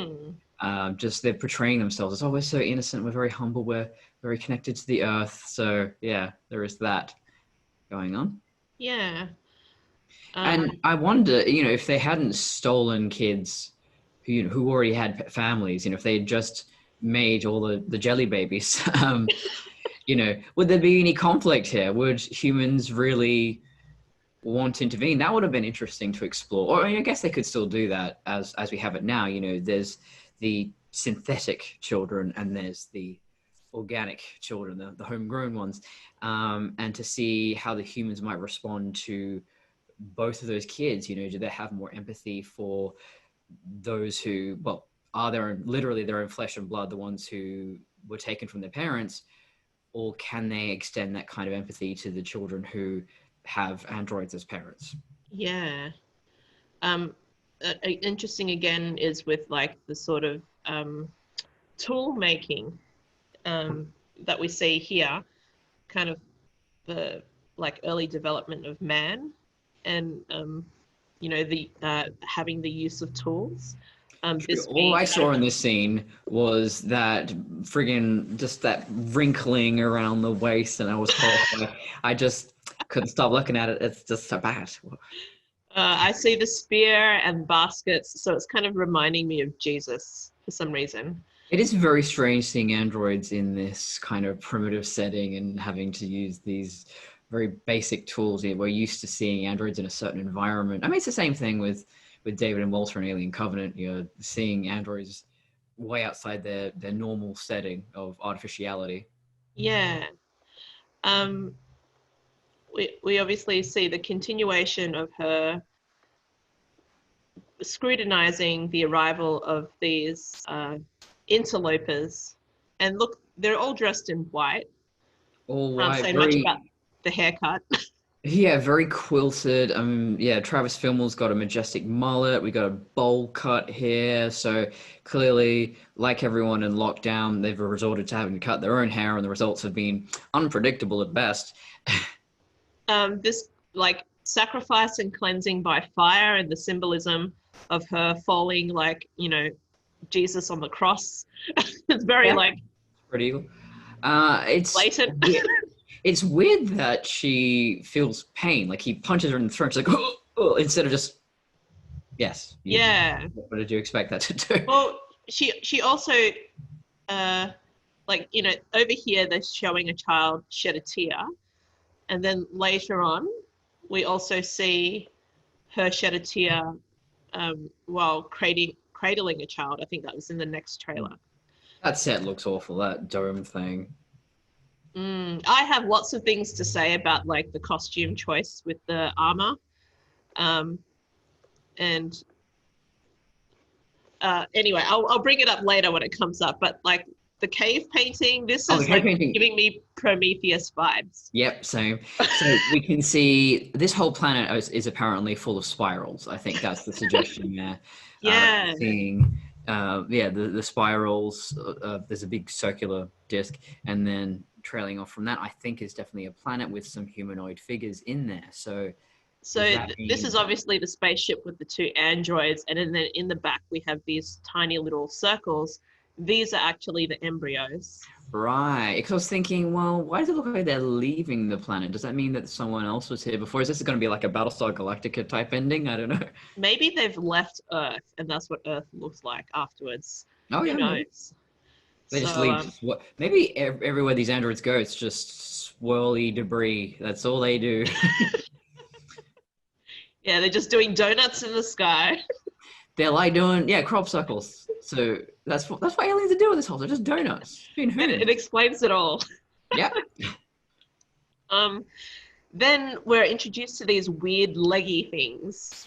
just they're portraying themselves as, oh, we're so innocent, we're very humble, we're very connected to the earth. So yeah, there is that going on. Yeah. And I wonder, if they hadn't stolen kids who already had families, if they had just made all the jelly babies, would there be any conflict here? Would humans really want to intervene? That would have been interesting to explore. Or I guess they could still do that as we have it now. There's the synthetic children and there's the organic children, the homegrown ones, and to see how the humans might respond to both of those kids. Do they have more empathy for those who, well, are literally their own flesh and blood, the ones who were taken from their parents, or can they extend that kind of empathy to the children who have androids as parents? Yeah. Interesting again is with like the sort of tool making that we see here, kind of the like early development of man, and the having the use of tools. All I saw in this scene was that friggin' just that wrinkling around the waist, and I was horrified. I just couldn't stop looking at it. It's just so bad. I see the spear and baskets, so it's kind of reminding me of Jesus for some reason. It is very strange seeing androids in this kind of primitive setting and having to use these very basic tools. We're used to seeing androids in a certain environment. I mean, it's the same thing with David and Walter and Alien Covenant. You're seeing androids way outside their normal setting of artificiality. Yeah. We obviously see the continuation of her scrutinizing the arrival of these interlopers. And look, they're all dressed in white. All white. Can't say much about the haircut. Yeah, very quilted. Travis Fimmell's got a majestic mullet. We got a bowl cut here. So clearly, like everyone in lockdown, they've resorted to having to cut their own hair, and the results have been unpredictable at best. This like sacrifice and cleansing by fire, and the symbolism of her falling, like Jesus on the cross. It's very pretty evil. It's blatant. It's weird that she feels pain. Like he punches her in the throat. She's like, oh, instead of just, yes. Yeah. What did you expect that to do? Well, she also, over here they're showing a child shed a tear. And then later on, we also see her shed a tear while cradling a child. I think that was in the next trailer. That set looks awful, that dome thing. I have lots of things to say about like the costume choice with the armor. Anyway, I'll bring it up later when it comes up. But like the cave painting, this is like giving me Prometheus vibes. Yep, same. So we can see this whole planet is apparently full of spirals. I think that's the suggestion there. Yeah. Seeing, the spirals. There's a big circular disc, and then trailing off from that, I think is definitely a planet with some humanoid figures in there. So this is obviously the spaceship with the two androids, and then in the back we have these tiny little circles. These are actually the embryos. Right. Because I was thinking, well, why does it look like they're leaving the planet? Does that mean that someone else was here before? Is this going to be like a Battlestar Galactica type ending? I don't know. Maybe they've left Earth, and that's what Earth looks like afterwards. Oh, yeah. Who knows? They just leave. Maybe everywhere these androids go, it's just swirly debris. That's all they do. Yeah, they're just doing donuts in the sky. They're like doing, crop circles. So that's what aliens are doing this whole time, just donuts. It explains it all. Yeah. Then we're introduced to these weird leggy things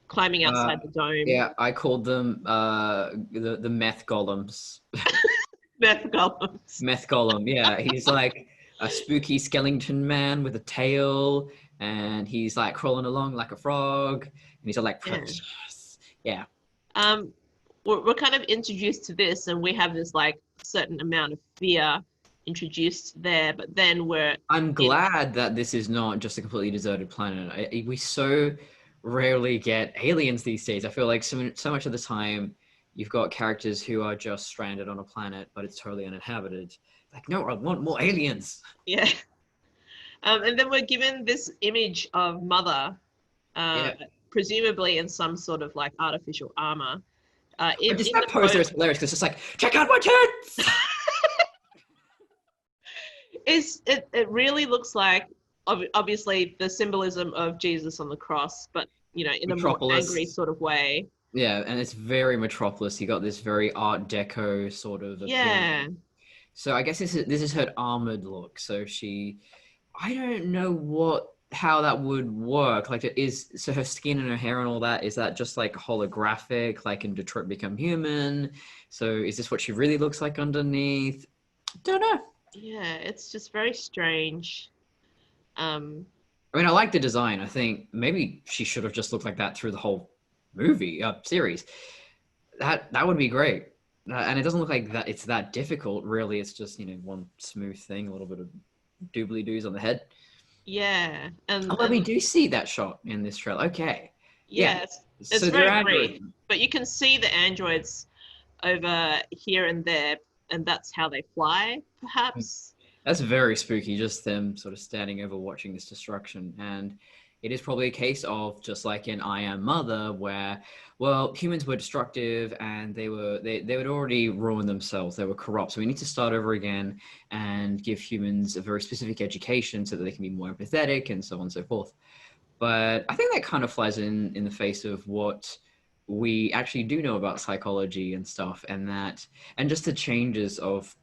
climbing outside the dome. Yeah, I called them the meth golems. Meth golems. Meth golem, yeah. He's like a spooky skeleton man with a tail, and he's like crawling along like a frog, and he's all like, yeah. We're kind of introduced to this, and we have this like certain amount of fear introduced there, but then I'm glad that this is not just a completely deserted planet. We so rarely get aliens these days. I feel like so much of the time you've got characters who are just stranded on a planet, but it's totally uninhabited. Like, no, I want more aliens. Yeah. And then we're given this image of Mother, Yeah. presumably in some sort of like artificial armor. But just In that the poster is hilarious because it's just like, check out my tits! it really looks like obviously the symbolism of Jesus on the cross, but you know, in a more angry Metropolis. sort of way. Yeah, and it's very Metropolis. You got this very Art Deco sort of appearance. Yeah. So I guess this is her armored look. So I don't know how that would work. Like, so her skin and her hair and all that, is that just like holographic? Like in Detroit Become Human? So is this what she really looks like underneath? Don't know. Yeah, it's just very strange. I mean, I like the design. I think maybe she should have just looked like that through the whole movie series. That would be great. And it doesn't look like that it's that difficult, really. It's just, one smooth thing, a little bit of doobly doos on the head. Yeah, Although we do see that shot in this trailer. Okay. Yeah. yeah, it's So very they're brief, androids. but you can see the androids over here and there, and that's how they fly, perhaps. That's very spooky, just them sort of standing over watching this destruction. And it is probably a case of just like in I Am Mother, where, well, humans were destructive and they would already ruin themselves. They were corrupt. So we need to start over again and give humans a very specific education so that they can be more empathetic and so on and so forth. But I think that kind of flies in the face of what we actually do know about psychology and stuff, and just the changes of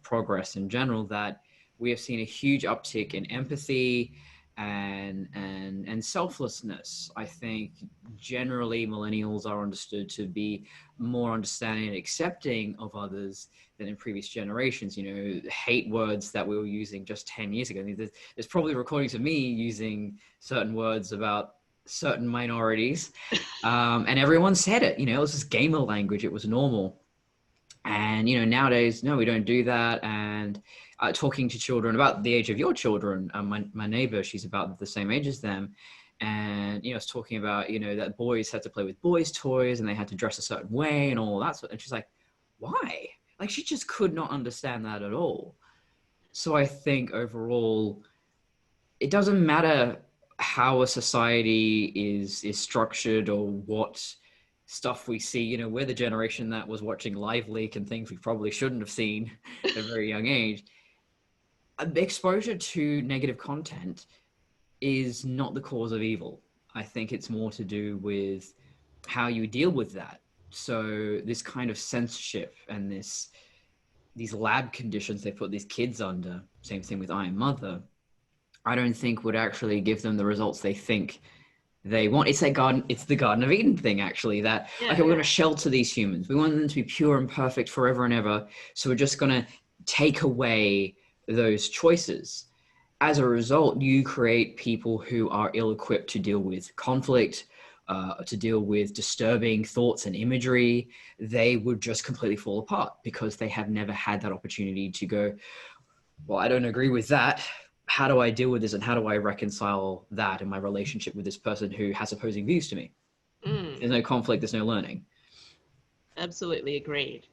progress in general, that we have seen a huge uptick in empathy and selflessness. I think generally millennials are understood to be more understanding and accepting of others than in previous generations. Hate words that we were using just 10 years ago. There's probably recordings of me using certain words about certain minorities, and everyone said it. It was just gamer language. It was normal. And nowadays, no, we don't do that. And talking to children about the age of your children, my neighbor, she's about the same age as them, and it's talking about that boys had to play with boys' toys and they had to dress a certain way and all that. And she's like, why? Like, she just could not understand that at all. So I think overall, it doesn't matter how a society is structured or what stuff we see. We're the generation that was watching Live Leak and things we probably shouldn't have seen at a very young age. Exposure to negative content is not the cause of evil. I think it's more to do with how you deal with that. So this kind of censorship and these lab conditions they put these kids under, same thing with I Am Mother, I don't think would actually give them the results they think they want. It's the Garden of Eden thing, actually, that, okay, we're going to shelter these humans. We want them to be pure and perfect forever and ever. So we're just going to take away those choices. As a result, you create people who are ill-equipped to deal with conflict, to deal with disturbing thoughts and imagery. They would just completely fall apart because they have never had that opportunity to go, well, I don't agree with that. How do I deal with this, and how do I reconcile that in my relationship with this person who has opposing views to me? There's no conflict, there's no learning. Absolutely agreed.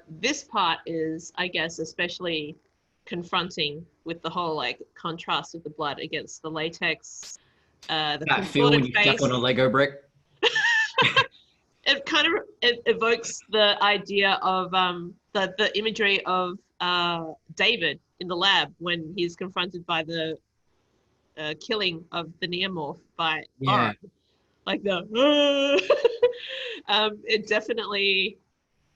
This part is, I guess, especially confronting with the whole like contrast of the blood against the latex, the That feel when you face. step on a Lego brick. It kind of evokes the idea of the imagery of David in the lab when he's confronted by the killing of the neomorph by Oren. Like it definitely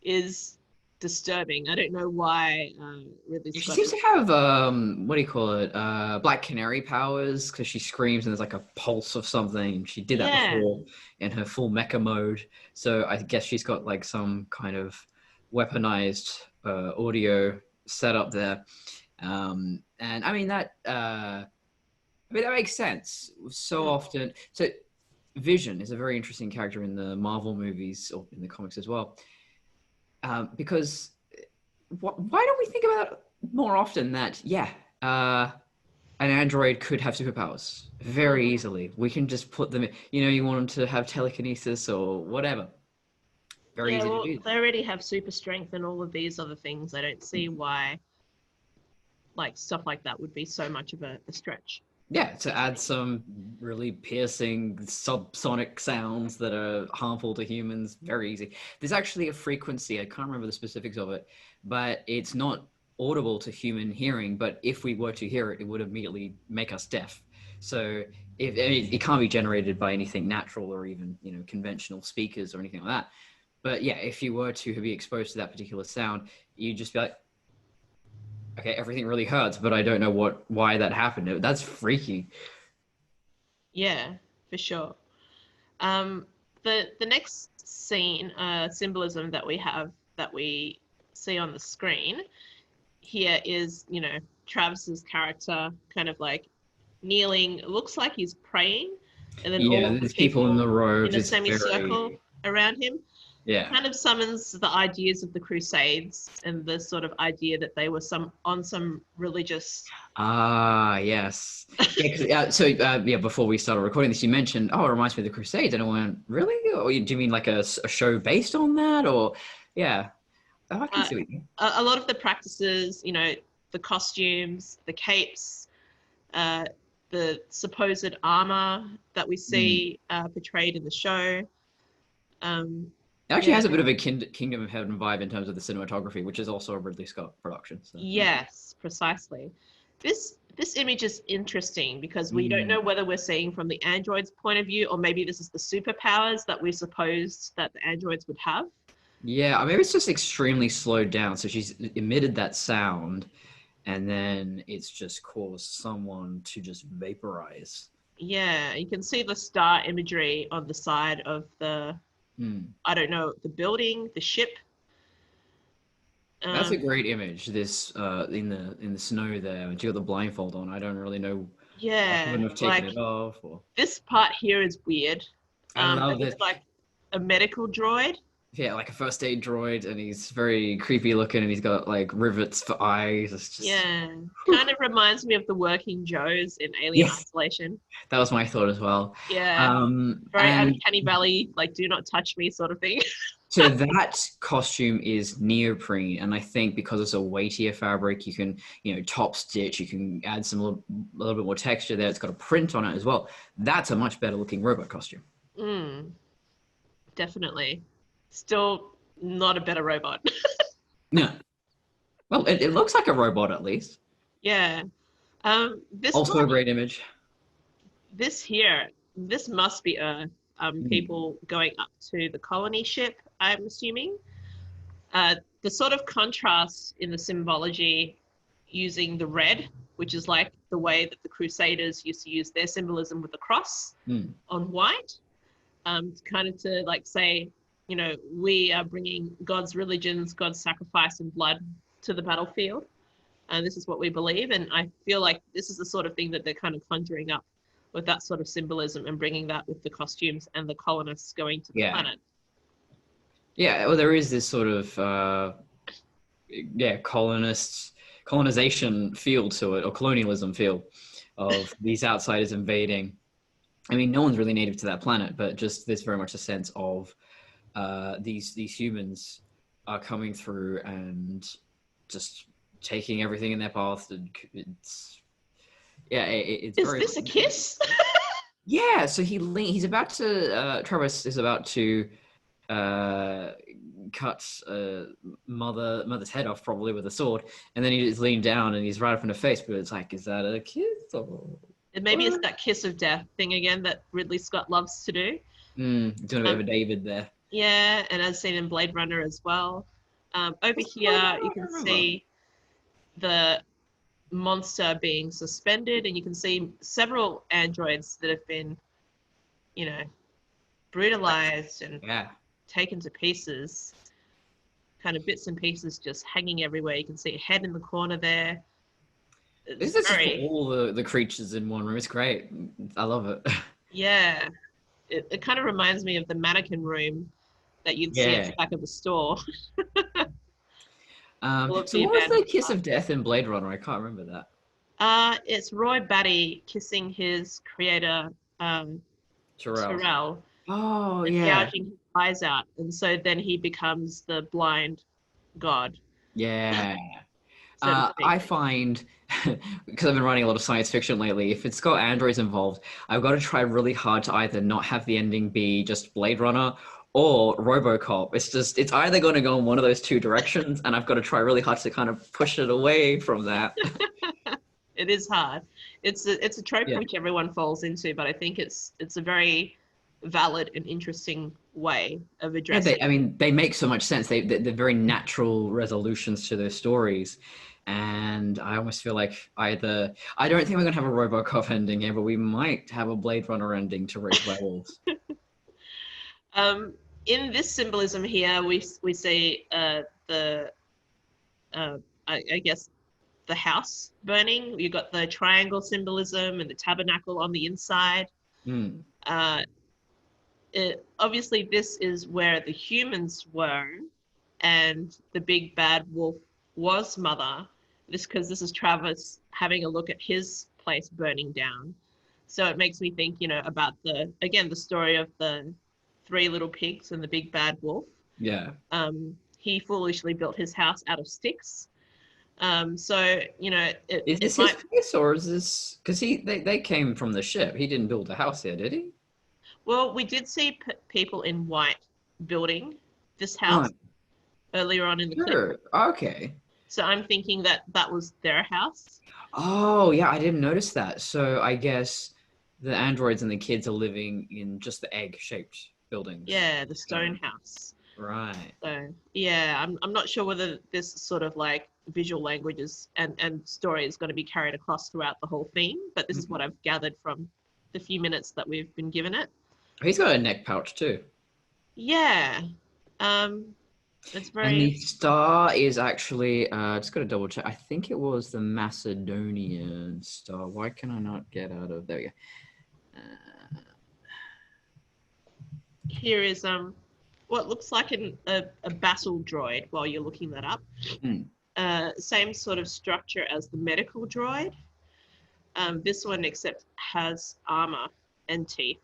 is disturbing. I don't know why Ridley She Scott. seems to have what do you call it? Black Canary powers, because she screams and there's like a pulse of something. She did that before in her full mecha mode. So I guess she's got like some kind of weaponized audio setup there. And I mean that makes sense. So often, so Vision is a very interesting character in the Marvel movies or in the comics as well, because why don't we think about more often that an android could have superpowers very easily? We can just put them in, you want them to have telekinesis or whatever. Very easy to do. They already have super strength and all of these other things. I don't see why like stuff like that would be so much of a stretch. Yeah, to add some really piercing subsonic sounds that are harmful to humans, very easy. There's actually a frequency, I can't remember the specifics of it, but it's not audible to human hearing, but if we were to hear it, it would immediately make us deaf. So it can't be generated by anything natural or even, conventional speakers or anything like that. But yeah, if you were to be exposed to that particular sound, you'd just be like, okay, everything really hurts, but I don't know why that happened. That's freaky. Yeah, for sure. The next scene, symbolism that we see on the screen here is, Travis's character kind of like kneeling. It looks like he's praying, and then all of the There's people in the robes. in a It's semicircle very... around him. Yeah. Kind of summons the ideas of the Crusades and the sort of idea that they were on some religious. Ah, yes. Yeah, before we started recording this, you mentioned, it reminds me of the Crusades, and I went, really? Or do you mean like a show based on that? Or yeah, I can see what you mean. A lot of the practices, the costumes, the capes, the supposed armor that we see portrayed in the show. It actually has a bit of a Kingdom of Heaven vibe in terms of the cinematography, which is also a Ridley Scott production. So. Yes, precisely. This image is interesting because we don't know whether we're seeing from the android's point of view, or maybe this is the superpowers that we supposed that the androids would have. Yeah, maybe it's just extremely slowed down. So she's emitted that sound, and then it's just caused someone to just vaporize. Yeah, you can see the star imagery on the side of the, I don't know, the building, the ship. That's a great image. This in the snow there, and you got the blindfold on. I don't really know. Yeah, I wouldn't have taken it off. Or... This part here is weird. I love it's like a medical droid. Yeah, like a first aid droid, and he's very creepy looking, and he's got like rivets for eyes. It's just... Yeah, kind of reminds me of the Working Joes in Alien Isolation. That was my thought as well. Yeah, very uncanny valley, like do not touch me sort of thing. So that costume is neoprene, and I think because it's a weightier fabric, you can, top stitch, you can add some little bit more texture there. It's got a print on it as well. That's a much better looking robot costume. Definitely. Still not a better robot. No. Well, it looks like a robot at least. Yeah. This also a great image. This must be people going up to the colony ship, I'm assuming. The sort of contrast in the symbology using the red, which is like the way that the Crusaders used to use their symbolism with the cross on white, kind of to like say, we are bringing God's religions, God's sacrifice and blood to the battlefield. And this is what we believe. And I feel like this is the sort of thing that they're kind of conjuring up with that sort of symbolism and bringing that with the costumes and the colonists going to the planet. Yeah, well, there is this sort of, colonization feel to it, or colonialism feel of these outsiders invading. I mean, no one's really native to that planet, but just there's very much a sense of these humans are coming through and just taking everything in their path. It's it's is this a kiss? Yeah, so he's about to Travis is about to cut mother's head off probably with a sword, and then he just leaned down and he's right up in her face, but it's like, is that a kiss? Or maybe it's that kiss of death thing again that Ridley Scott loves to do. Doing a bit of a David there. Yeah, and as seen in Blade Runner as well. Over here, you can see the monster being suspended, and you can see several androids that have been, brutalized and taken to pieces. Kind of bits and pieces just hanging everywhere. You can see a head in the corner there. This is all the creatures in one room. It's great. I love it. Yeah. It kind of reminds me of the mannequin room that you'd see at the back of the store. So what was the kiss of death in Blade Runner? I can't remember that. It's Roy Batty kissing his creator, Terrell. Oh, and gouging his eyes out. And so then he becomes the blind god. Yeah. so to speak. I find, because I've been writing a lot of science fiction lately, if it's got androids involved, I've got to try really hard to either not have the ending be just Blade Runner or RoboCop. It's either going to go in one of those two directions, and I've got to try really hard to kind of push it away from that. It is hard. It's a trope Yeah. which everyone falls into, but I think it's a very valid and interesting way of Yeah, addressing. they make so much sense. They're very natural resolutions to their stories. And I almost feel like I don't think we're going to have a RoboCop ending here, but we might have a Blade Runner ending to Raised by Wolves. Um, in this symbolism here, we see the I guess the house burning. You got the triangle symbolism and the tabernacle on the inside. Hmm. Obviously, this is where the humans were, and the big bad wolf was Mother. Because this is Travis having a look at his place burning down. So it makes me think, about the story of the three little pigs and the big bad wolf. Yeah. He foolishly built his house out of sticks. So Is this it his might. place, or is this because they came from the ship? He didn't build a house here, did he? Well, we did see people in white building this Oh, house earlier on in the clip. sure. Okay. So I'm thinking that that was their house. Oh, yeah, I didn't notice that. So I guess the androids and the kids are living in just the egg-shaped buildings. Yeah, the stone house. Right. So yeah, I'm not sure whether this sort of like visual languages and story is going to be carried across throughout the whole theme, but this is what I've gathered from the few minutes that we've been given it. He's got a neck pouch too. Yeah. It's And the very. star is actually, just got to double check. I think it was the Macedonian star. Why can I not get out of, there we go. Here is what looks like a battle droid while you're looking that up. Same sort of structure as the medical droid. This one except has armor and teeth.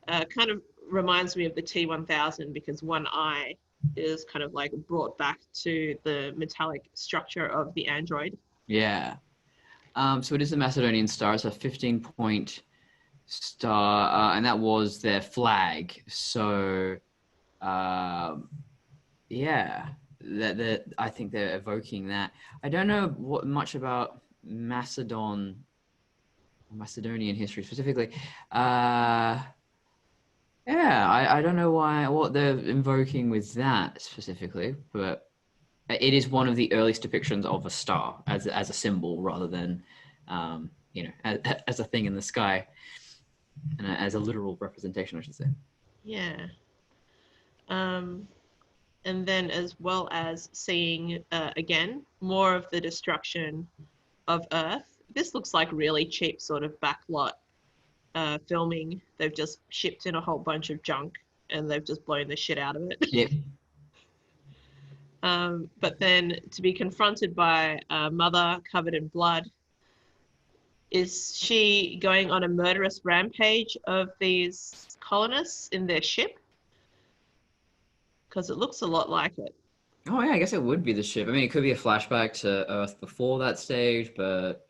Kind of reminds me of the T-1000 because one eye is kind of like brought back to the metallic structure of the android. Yeah. So it is the Macedonian star. It's a 15-point star, and that was their flag. So, yeah, I think they're evoking that. I don't know much about Macedonian history specifically. Yeah, I don't know what they're invoking with that specifically, but it is one of the earliest depictions of a star as a symbol rather than, as a thing in the sky, and as a literal representation, I should say. Yeah. And then as well as seeing, again, more of the destruction of Earth. This looks like really cheap sort of backlot filming. They've just shipped in a whole bunch of junk and they've just blown the shit out of it. Yep. But then to be confronted by a mother covered in blood, is she going on a murderous rampage of these colonists in their ship? Because it looks a lot like it. Oh yeah, I guess it would be the ship. I mean, it could be a flashback to Earth before that stage, but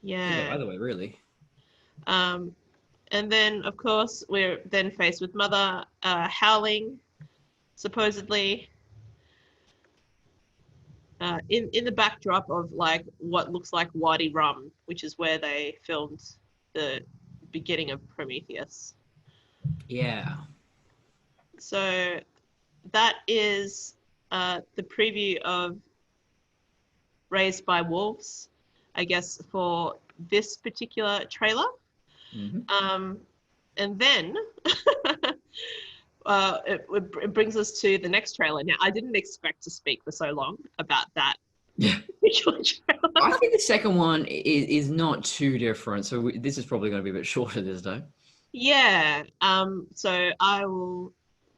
Yeah. either way, really. And then, of course, we're then faced with Mother howling, supposedly, in the backdrop of like what looks like Wadi Rum, which is where they filmed the beginning of Prometheus. Yeah. So that is the preview of Raised by Wolves, I guess, for this particular trailer. And then it brings us to the next trailer. Now, I didn't expect to speak for so long about that particular trailer. I think the second one is not too different, so this is probably going to be a bit shorter this time. Yeah. So I will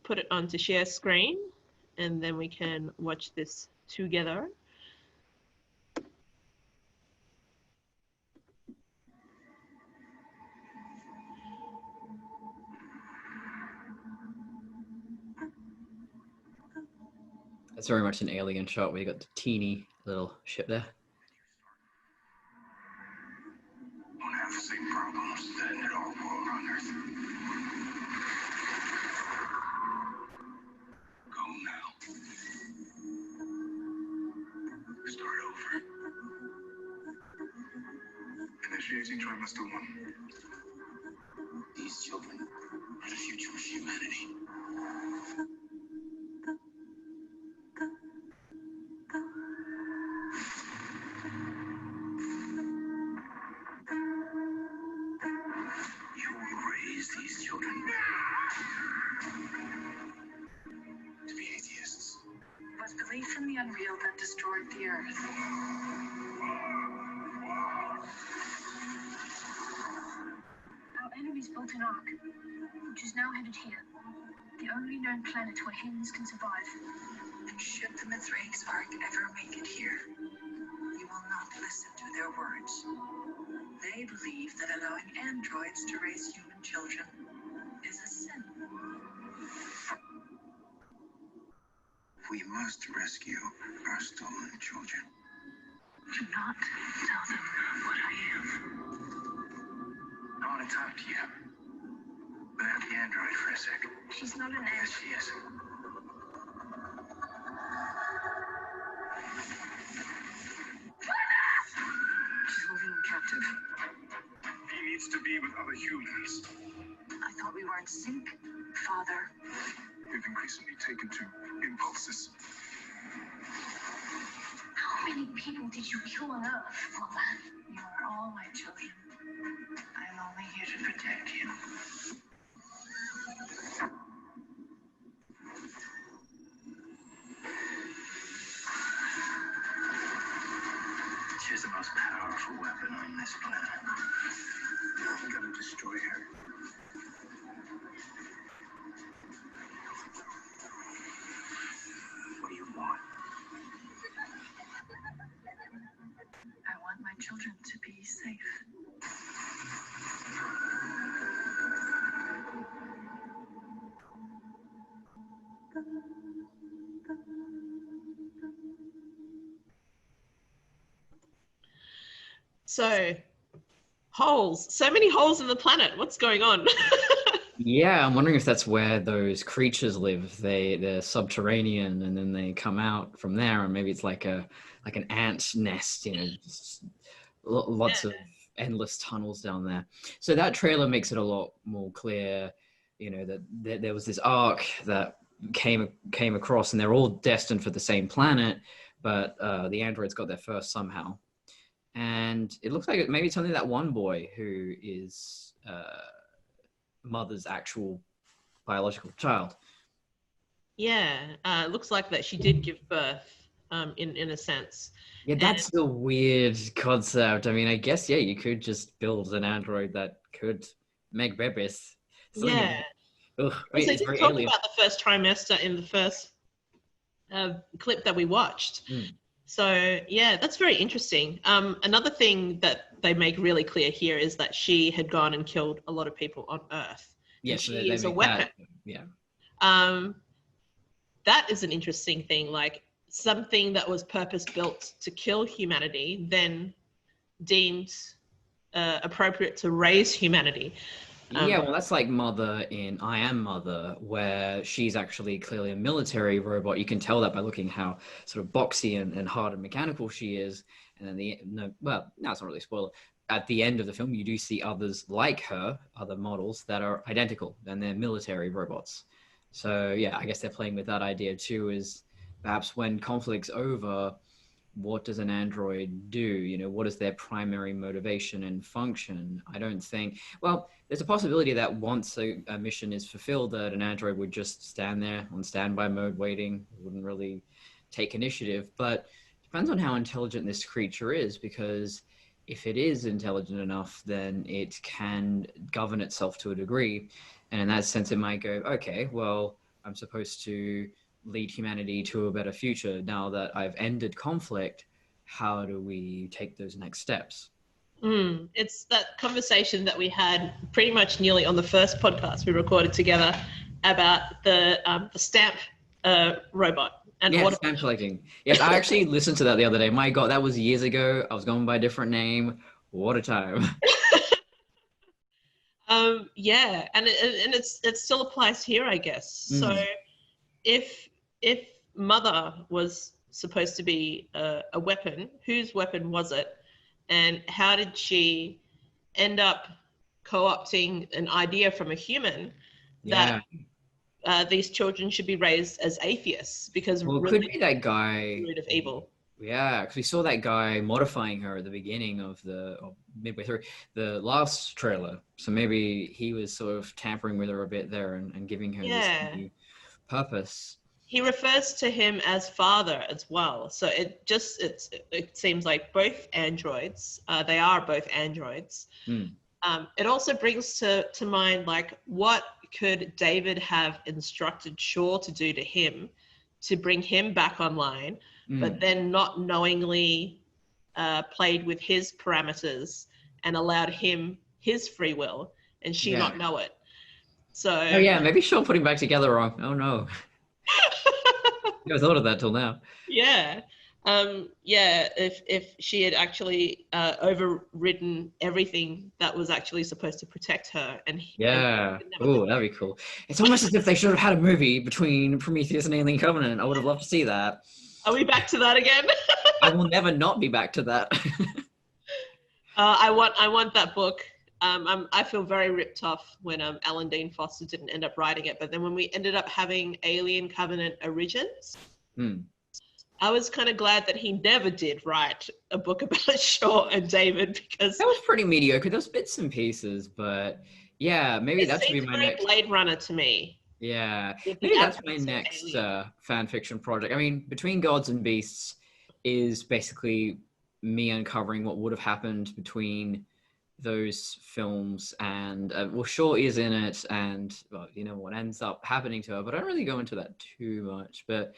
put it onto share screen, and then we can watch this together. It's very much an alien shot where you got the teeny little ship there. Won't have the same problems that ended our world on Earth. Go now. Start over. Initiating trimester 1. These children are the future of humanity. You will raise these children to be atheists. It was belief in the unreal that destroyed the earth. Our enemies built an ark, which is now headed here. The only known planet where humans can survive. And should the Mithraik's ark ever make it here, you will not listen to their words. They believe that allowing androids to raise human children is a sin. We must rescue our stolen children. Do not tell them what I am. I want to talk to you. About the android for a sec. She's not an Yes, ant. she is. She's holding him captive. He needs to be with other humans. I thought we were in sync, Father. We've increasingly taken to impulses. How many people did you kill on Earth, Mother? You are all my children. I'm only here to protect you. She's the most powerful weapon on this planet. I'm gonna destroy her. What do you want? I want my children to be safe. So, holes. So many holes in the planet. What's going on? Yeah, I'm wondering if that's where those creatures live. They're subterranean, and then they come out from there, and maybe it's like an ant nest, you know, just lots of endless tunnels down there. So that trailer makes it a lot more clear, you know, that there was this arc that came across, and they're all destined for the same planet, but the androids got there first somehow. And it looks like maybe it's only that one boy who is mother's actual biological child. Yeah, it looks like that she did give birth, in a sense. Yeah, that's the weird concept. I mean, I guess, yeah, you could just build an android that could make babies. Yeah. Ugh, So it's they did very talk alien. about the first trimester in the first clip that we watched. Mm. So yeah, that's very interesting. Another thing that they make really clear here is that she had gone and killed a lot of people on Earth. Yes, and they she is a make weapon. that, yeah. That is an interesting thing, like something that was purpose built to kill humanity, then deemed appropriate to raise humanity. Yeah, well, that's like Mother in I Am Mother, where she's actually clearly a military robot. You can tell that by looking how sort of boxy and hard and mechanical she is. And then now it's not really a spoiler. At the end of the film, you do see others like her, other models that are identical, and they're military robots. So yeah, I guess they're playing with that idea too, is perhaps when conflict's over, what does an android do? You know, what is their primary motivation and function? I don't think, well, there's a possibility that once a mission is fulfilled, that an android would just stand there on standby mode waiting, wouldn't really take initiative. But it depends on how intelligent this creature is, because if it is intelligent enough, then it can govern itself to a degree. And in that sense, it might go, okay, well, I'm supposed to lead humanity to a better future. Now that I've ended conflict, how do we take those next steps? It's that conversation that we had pretty much nearly on the first podcast we recorded together about the stamp robot And Yeah, what stamp collecting. Yes, I actually listened to that the other day. My God, that was years ago. I was going by a different name. What a time. yeah, and it still applies here, I guess. So Mm, if mother was supposed to be a weapon, whose weapon was it, and how did she end up co-opting an idea from a human that yeah. these children should be raised as atheists because Well, it could religion be that is the guy. root of evil. Yeah, because we saw that guy modifying her at the beginning of or midway through the last trailer. So maybe he was sort of tampering with her a bit there and giving her this Yeah. new purpose. He refers to him as father as well. So it seems like both androids, they are both androids. Mm, It also brings to mind, like, what could David have instructed Shaw to do to him to bring him back online, but mm, then not knowingly played with his parameters and allowed him his free will and she yeah. not know it. Oh So yeah, maybe Sean putting back together wrong. Oh no. Never thought of that till now. yeah. Yeah, if she had actually overridden everything that was actually supposed to protect her, and Yeah. never Oh, that'd be cool. It's almost as if they should have had a movie between Prometheus and Alien Covenant. I would have loved to see that. Are we back to that again? I will never not be back to that. I want that book. I feel very ripped off when Alan Dean Foster didn't end up writing it, but then when we ended up having Alien Covenant Origins, Hmm. I was kind of glad that he never did write a book about Shaw and David because That was pretty mediocre. There was bits and pieces, but yeah, maybe it that's gonna be seems my very next. Blade Runner to me. Yeah, With the maybe that's my absence of next alien. fan fiction project. I mean, Between Gods and Beasts is basically me uncovering what would have happened between those films, and well, Shaw is in it, and well, you know what ends up happening to her. But I don't really go into that too much. But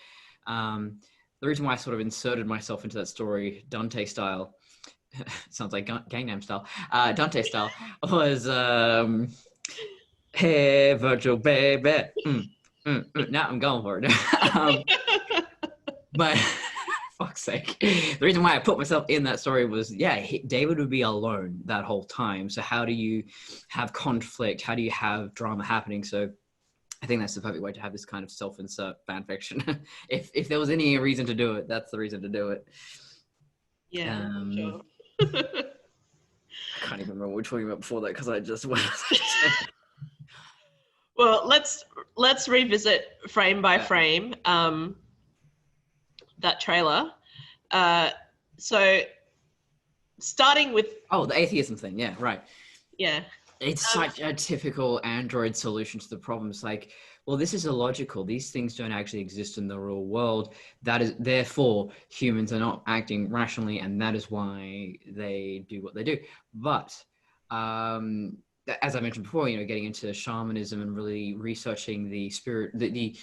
the reason why I sort of inserted myself into that story, Dante style, sounds like Gangnam style, Dante style, was hey, virtual baby. Now I'm going for it. But fuck's sake, the reason why I put myself in that story was, yeah, David would be alone that whole time. So how do you have conflict? How do you have drama happening? So I think that's the perfect way to have this kind of self-insert fan fiction. if there was any reason to do it, that's the reason to do it. Yeah, sure. I can't even remember what we were talking about before that because I just went. Well, let's revisit frame by frame that trailer. So starting with the atheism thing. Yeah, right. yeah. It's such a typical Android solution to the problems. Like, well, this is illogical. These things don't actually exist in the real world. That is, therefore, humans are not acting rationally, and that is why they do what they do. But as I mentioned before, getting into shamanism and really researching the spirit, the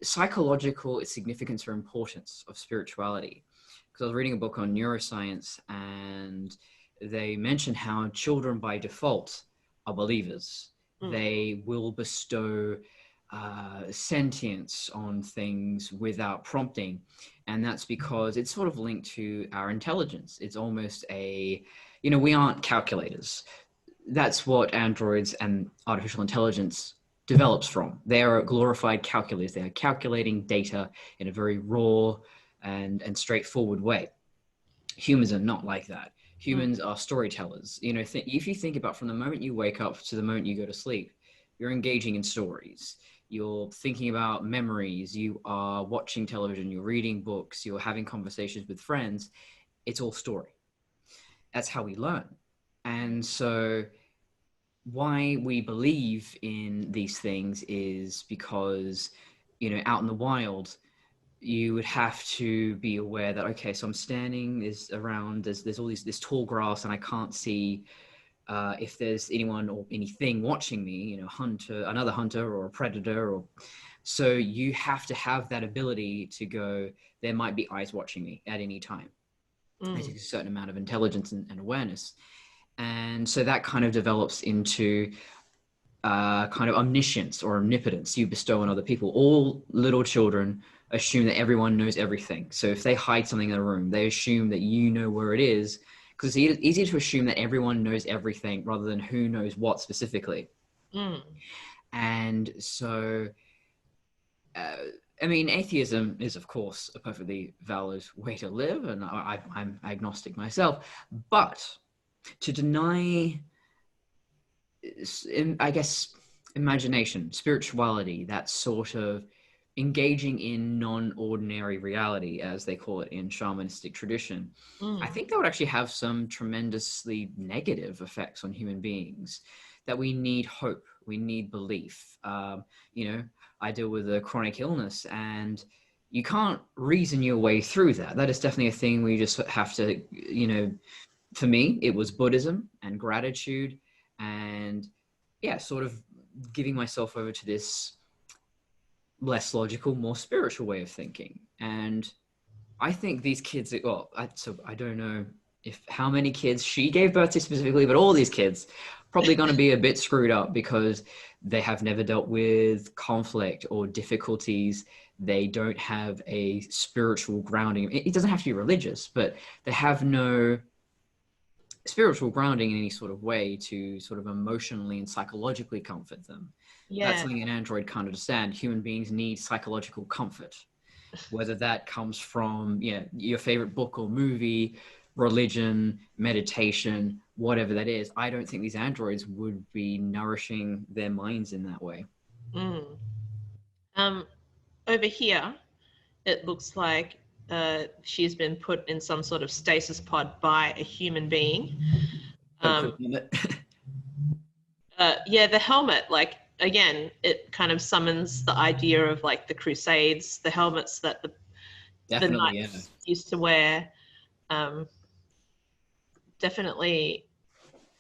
psychological significance or importance of spirituality. Because I was reading a book on neuroscience, and they mentioned how children by default are believers. They will bestow sentience on things without prompting. And that's because it's sort of linked to our intelligence. It's almost we aren't calculators. That's what androids and artificial intelligence develops from. They are glorified calculators. They are calculating data in a very raw and straightforward way. Humans are not like that. Humans are storytellers. If you think about from the moment you wake up to the moment you go to sleep, you're engaging in stories. You're thinking about memories. You are watching television. You're reading books. You're having conversations with friends. It's all story. That's how we learn. And so why we believe in these things is because, out in the wild, you would have to be aware that, okay, so I'm standing there's all this tall grass and I can't see if there's anyone or anything watching me, another hunter or a predator, so you have to have that ability to go, there might be eyes watching me at any time. It takes a certain amount of intelligence and awareness. And so that kind of develops into kind of omniscience or omnipotence you bestow on other people. All little children assume that everyone knows everything. So if they hide something in a room, they assume that you know where it is, because it's easier to assume that everyone knows everything rather than who knows what specifically. Mm. And so, I mean, atheism is, of course, a perfectly valid way to live, and I'm agnostic myself. But to deny, I guess, imagination, spirituality, that sort of engaging in non-ordinary reality, as they call it in shamanistic tradition, I think that would actually have some tremendously negative effects on human beings. That we need hope, we need belief. You know, I deal with a chronic illness, and you can't reason your way through that. That is definitely a thing we just have to, you know, for me, it was Buddhism and gratitude, and yeah, sort of giving myself over to this less logical, more spiritual way of thinking. And I think these kids, well, so I don't know if how many kids she gave birth to specifically, but all these kids probably going to be a bit screwed up because they have never dealt with conflict or difficulties. They don't have a spiritual grounding. It doesn't have to be religious, but they have no spiritual grounding in any sort of way to sort of emotionally and psychologically comfort them. That's Yeah. something an android can't understand. Human beings need psychological comfort, whether that comes from, you know, your favorite book or movie, religion, meditation, whatever that is. I don't think these androids would be nourishing their minds in that way. Mm. Over here, it looks like she's been put in some sort of stasis pod by a human being. Yeah, the helmet, like, again, it kind of summons the idea of like the Crusades, the helmets that the knights used to wear. Definitely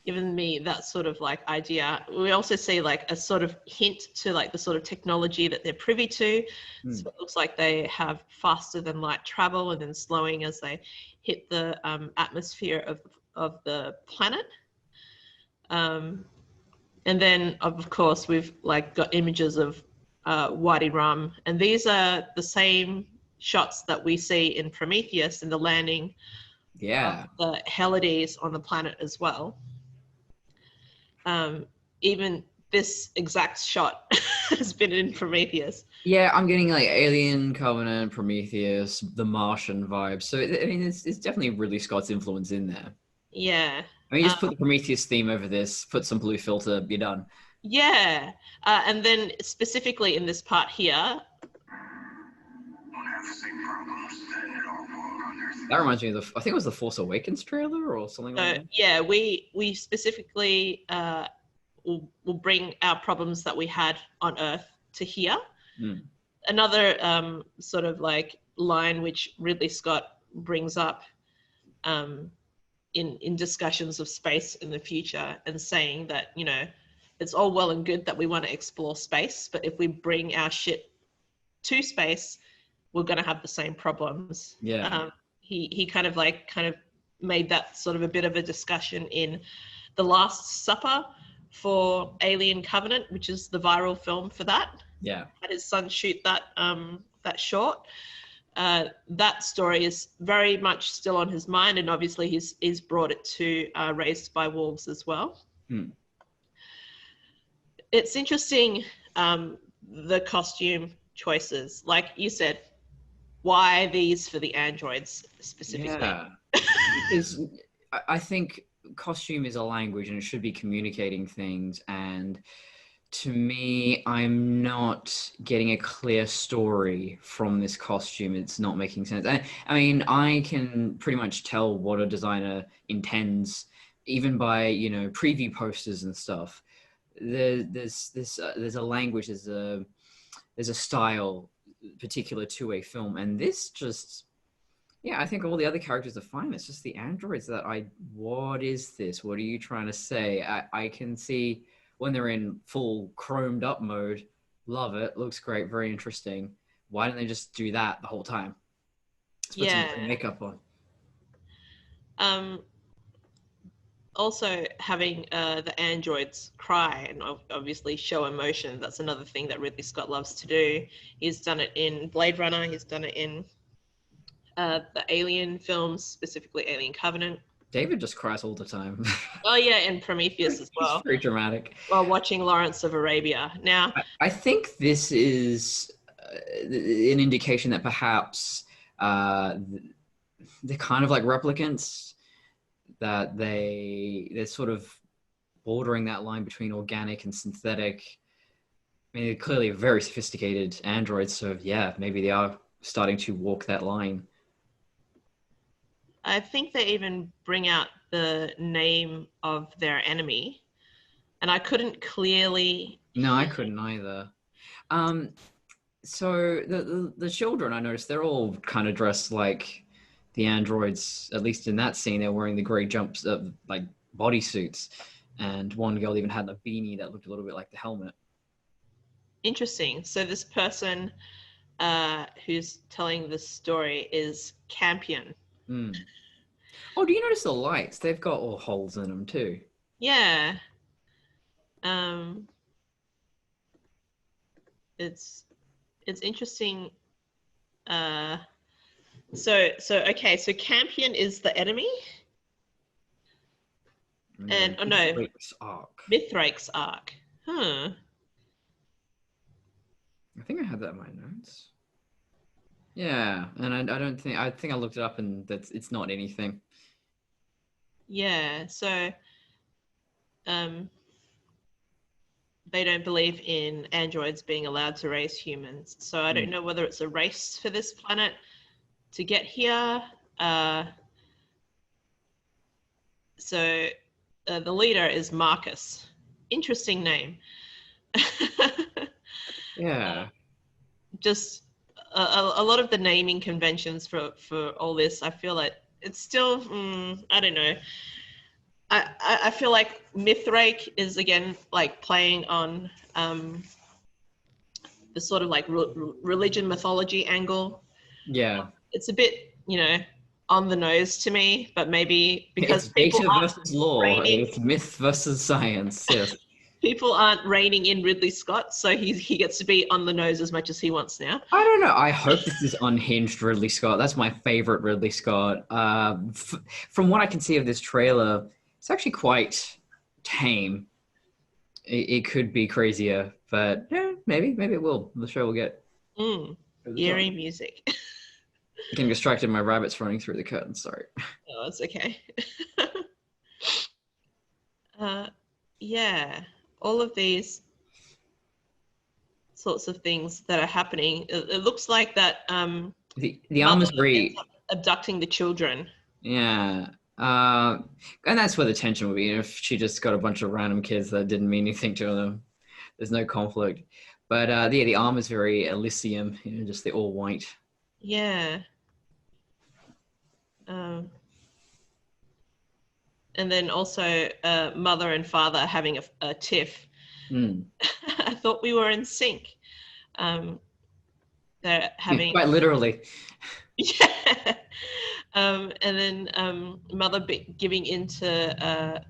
given me that sort of like idea. We also see like a sort of hint to like the sort of technology that they're privy to. So it looks like they have faster than light travel and then slowing as they hit the atmosphere of the planet. And then of course we've like got images of Wadi Rum, and these are the same shots that we see in Prometheus in the landing of the Helides on the planet as well. Even this exact shot has been in Prometheus. Yeah, I'm getting like Alien, Covenant, Prometheus, The Martian vibes. So I mean, it's definitely Ridley Scott's influence in there. Yeah. I mean, just put the Prometheus theme over this, put some blue filter, you're done. Yeah. And then specifically in this part here. That reminds me of I think it was the Force Awakens trailer or something like that. Yeah, we specifically will bring our problems that we had on Earth to here. Another sort of like line which Ridley Scott brings up in discussions of space in the future, and saying that, you know, it's all well and good that we want to explore space, but if we bring our shit to space, we're going to have the same problems. Yeah. He kind of made that sort of a bit of a discussion in The Last Supper for Alien Covenant, which is the viral film for that. Yeah. Had his son shoot that that short. That story is very much still on his mind, and obviously he's brought it to Raised by Wolves as well. It's interesting, the costume choices. Like you said, why these for the androids specifically? Yeah. Because I think costume is a language and it should be communicating things. And to me, I'm not getting a clear story from this costume. It's not making sense. I mean, I can pretty much tell what a designer intends, even by, you know, preview posters and stuff. There's a language, there's a style particular to a film, and this just, yeah, I think all the other characters are fine. It's just the androids that what is this? What are you trying to say? I can see when they're in full chromed up mode, love it, looks great, very interesting. Why don't they just do that the whole time? Let's put some makeup on. also having the androids cry and obviously show emotion. That's another thing that Ridley Scott loves to do. He's done it in Blade Runner. He's done it in the Alien films, specifically Alien Covenant. David just cries all the time. Oh yeah, and Prometheus as well. He's very dramatic. While watching Lawrence of Arabia. Now, I think this is an indication that perhaps they're kind of like replicants, that they're sort of bordering that line between organic and synthetic. I mean, they're clearly very sophisticated androids, so yeah, maybe they are starting to walk that line. I think they even bring out the name of their enemy, and I couldn't clearly. No, I couldn't either. So the children, I noticed they're all kind of dressed like the androids. At least in that scene, they're wearing the grey jumps, like bodysuits, and one girl even had a beanie that looked a little bit like the helmet. Interesting. So this person who's telling this story is Campion. Mm. Oh, do you notice the lights? They've got all holes in them too. Yeah. It's interesting. So Campion is the enemy, and Mithrake's arc. Mithrake's arc. Huh. I think I had that in my notes. Yeah, and I think I looked it up, and it's not anything. Yeah, so they don't believe in androids being allowed to raise humans. So I don't know whether it's a race for this planet to get here. So the leader is Marcus. Interesting name. Yeah. Just a lot of the naming conventions for all this, I feel like it's still, I don't know. I feel like Mithrake is again like playing on the sort of like religion mythology angle. Yeah. It's a bit, on the nose to me, but maybe because it's people data aren't versus law. reigning, It's myth versus science. Yes. people aren't reigning in Ridley Scott, so he gets to be on the nose as much as he wants now. I don't know. I hope this is unhinged Ridley Scott. That's my favorite Ridley Scott. From what I can see of this trailer, it's actually quite tame. It could be crazier, but yeah, maybe it will. The show will get Eerie music. Getting distracted. My rabbit's running through the curtain. Sorry. Oh, it's okay. Yeah, all of these sorts of things that are happening. It looks like that the armor's very abducting the children. Yeah. And that's where the tension would be. If she just got a bunch of random kids that didn't mean anything to them, there's no conflict. But yeah, the armor's very Elysium, just the all white. Yeah. And then also mother and father having a tiff. I thought we were in sync. They're having quite literally. Yeah. And then mother giving into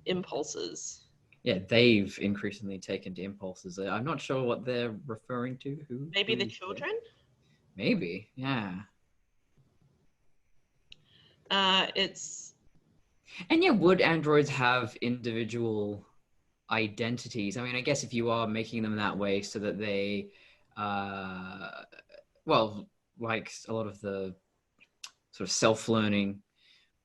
impulses. Yeah, they've increasingly taken to impulses. I'm not sure what they're referring to. Maybe the children? Maybe, yeah. And yeah, would androids have individual identities? I mean, I guess if you are making them that way so that they, well, like a lot of the sort of self-learning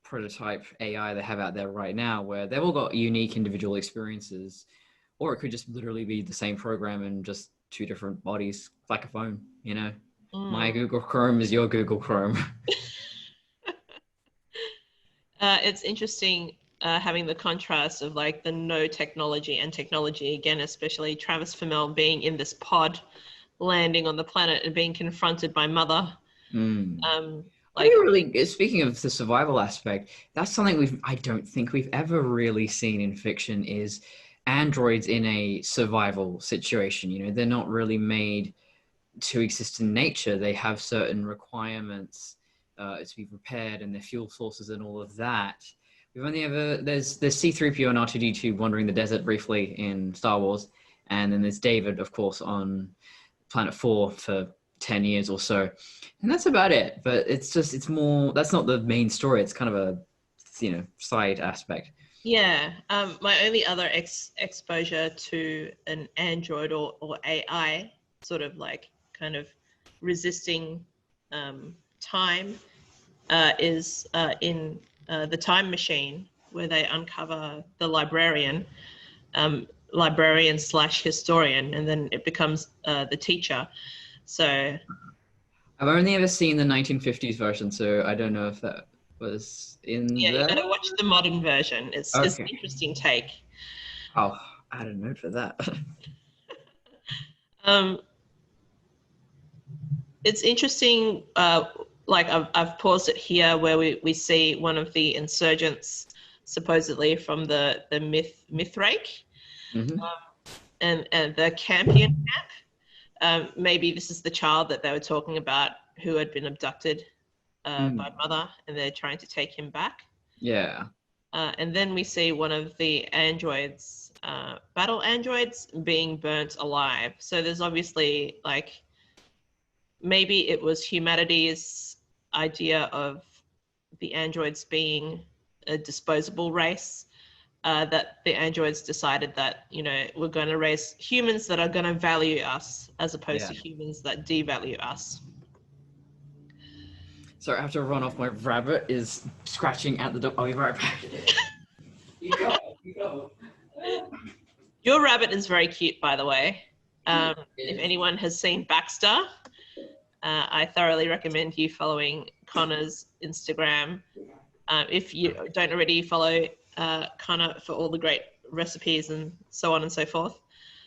prototype AI they have out there right now, where they've all got unique individual experiences, or it could just literally be the same program and just two different bodies, like a phone, My Google Chrome is your Google Chrome. It's interesting having the contrast of like the no technology and technology again, especially Travis Fimmel being in this pod, landing on the planet and being confronted by mother. Really, speaking of the survival aspect, that's something I don't think we've ever really seen in fiction, is androids in a survival situation. They're not really made to exist in nature. They have certain requirements to be prepared, and their fuel sources and all of that. We've only ever there's C-3PO and R2-D2 wandering the desert briefly in Star Wars, and then there's David, of course, on Planet 4 for 10 years or so, and that's about it. But it's more, that's not the main story. It's kind of a side aspect. Yeah, my only other exposure to an android or AI sort of like kind of resisting time is in The Time Machine, where they uncover the librarian slash historian, and then it becomes the teacher. So I've only ever seen the 1950s version, so I don't know if that was in yeah, you there. got to watch the modern version. It's an Okay. interesting take. Oh, I had a note for that. Um, it's interesting. Like I've paused it here, where we see one of the insurgents, supposedly from the Mithrake, Mhm. and the Campion camp. Maybe this is the child that they were talking about who had been abducted by mother, and they're trying to take him back. Yeah. And then we see one of the androids, battle androids, being burnt alive. So there's obviously like, maybe it was humanity's idea of the androids being a disposable race, that the androids decided that, we're going to raise humans that are going to value us as opposed to humans that devalue us. Sorry, I have to run off. My rabbit is scratching at the door. I'll be right back. You go. Your rabbit is very cute, by the way. If anyone has seen Baxter, I thoroughly recommend you following Connor's Instagram. If you don't already follow Connor for all the great recipes and so on and so forth,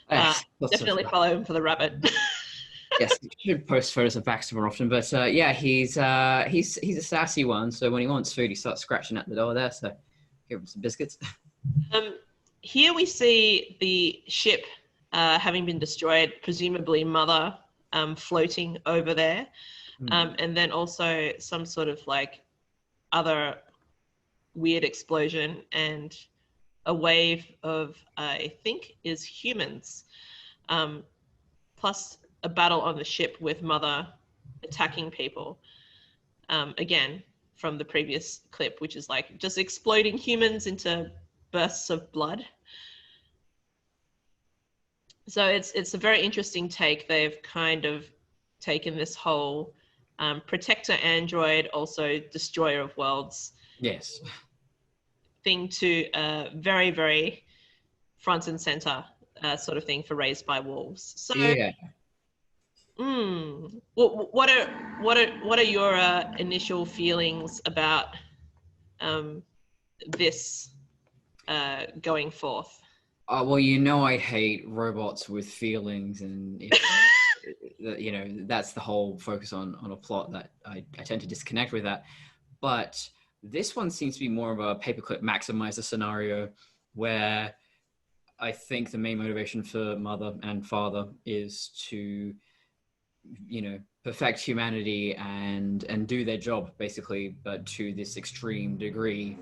definitely follow him for the rabbit. Yes, you should post photos of Baxter more often. But yeah, he's a sassy one. So when he wants food, he starts scratching at the door there. So give him some biscuits. Here we see the ship having been destroyed, presumably Mother floating over there, and then also some sort of like other weird explosion and a wave of, I think, is humans, plus a battle on the ship with Mother attacking people. Again, from the previous clip, which is like just exploding humans into bursts of blood. So it's a very interesting take. They've kind of taken this whole protector android, also destroyer of worlds, Yes, thing to very, very front and center sort of thing for Raised by Wolves. So yeah. what are your initial feelings about this going forth? Well, I hate robots with feelings, and that's the whole focus on a plot that I tend to disconnect with that. But this one seems to be more of a paperclip maximizer scenario, where I think the main motivation for mother and father is to, perfect humanity and do their job basically, but to this extreme degree.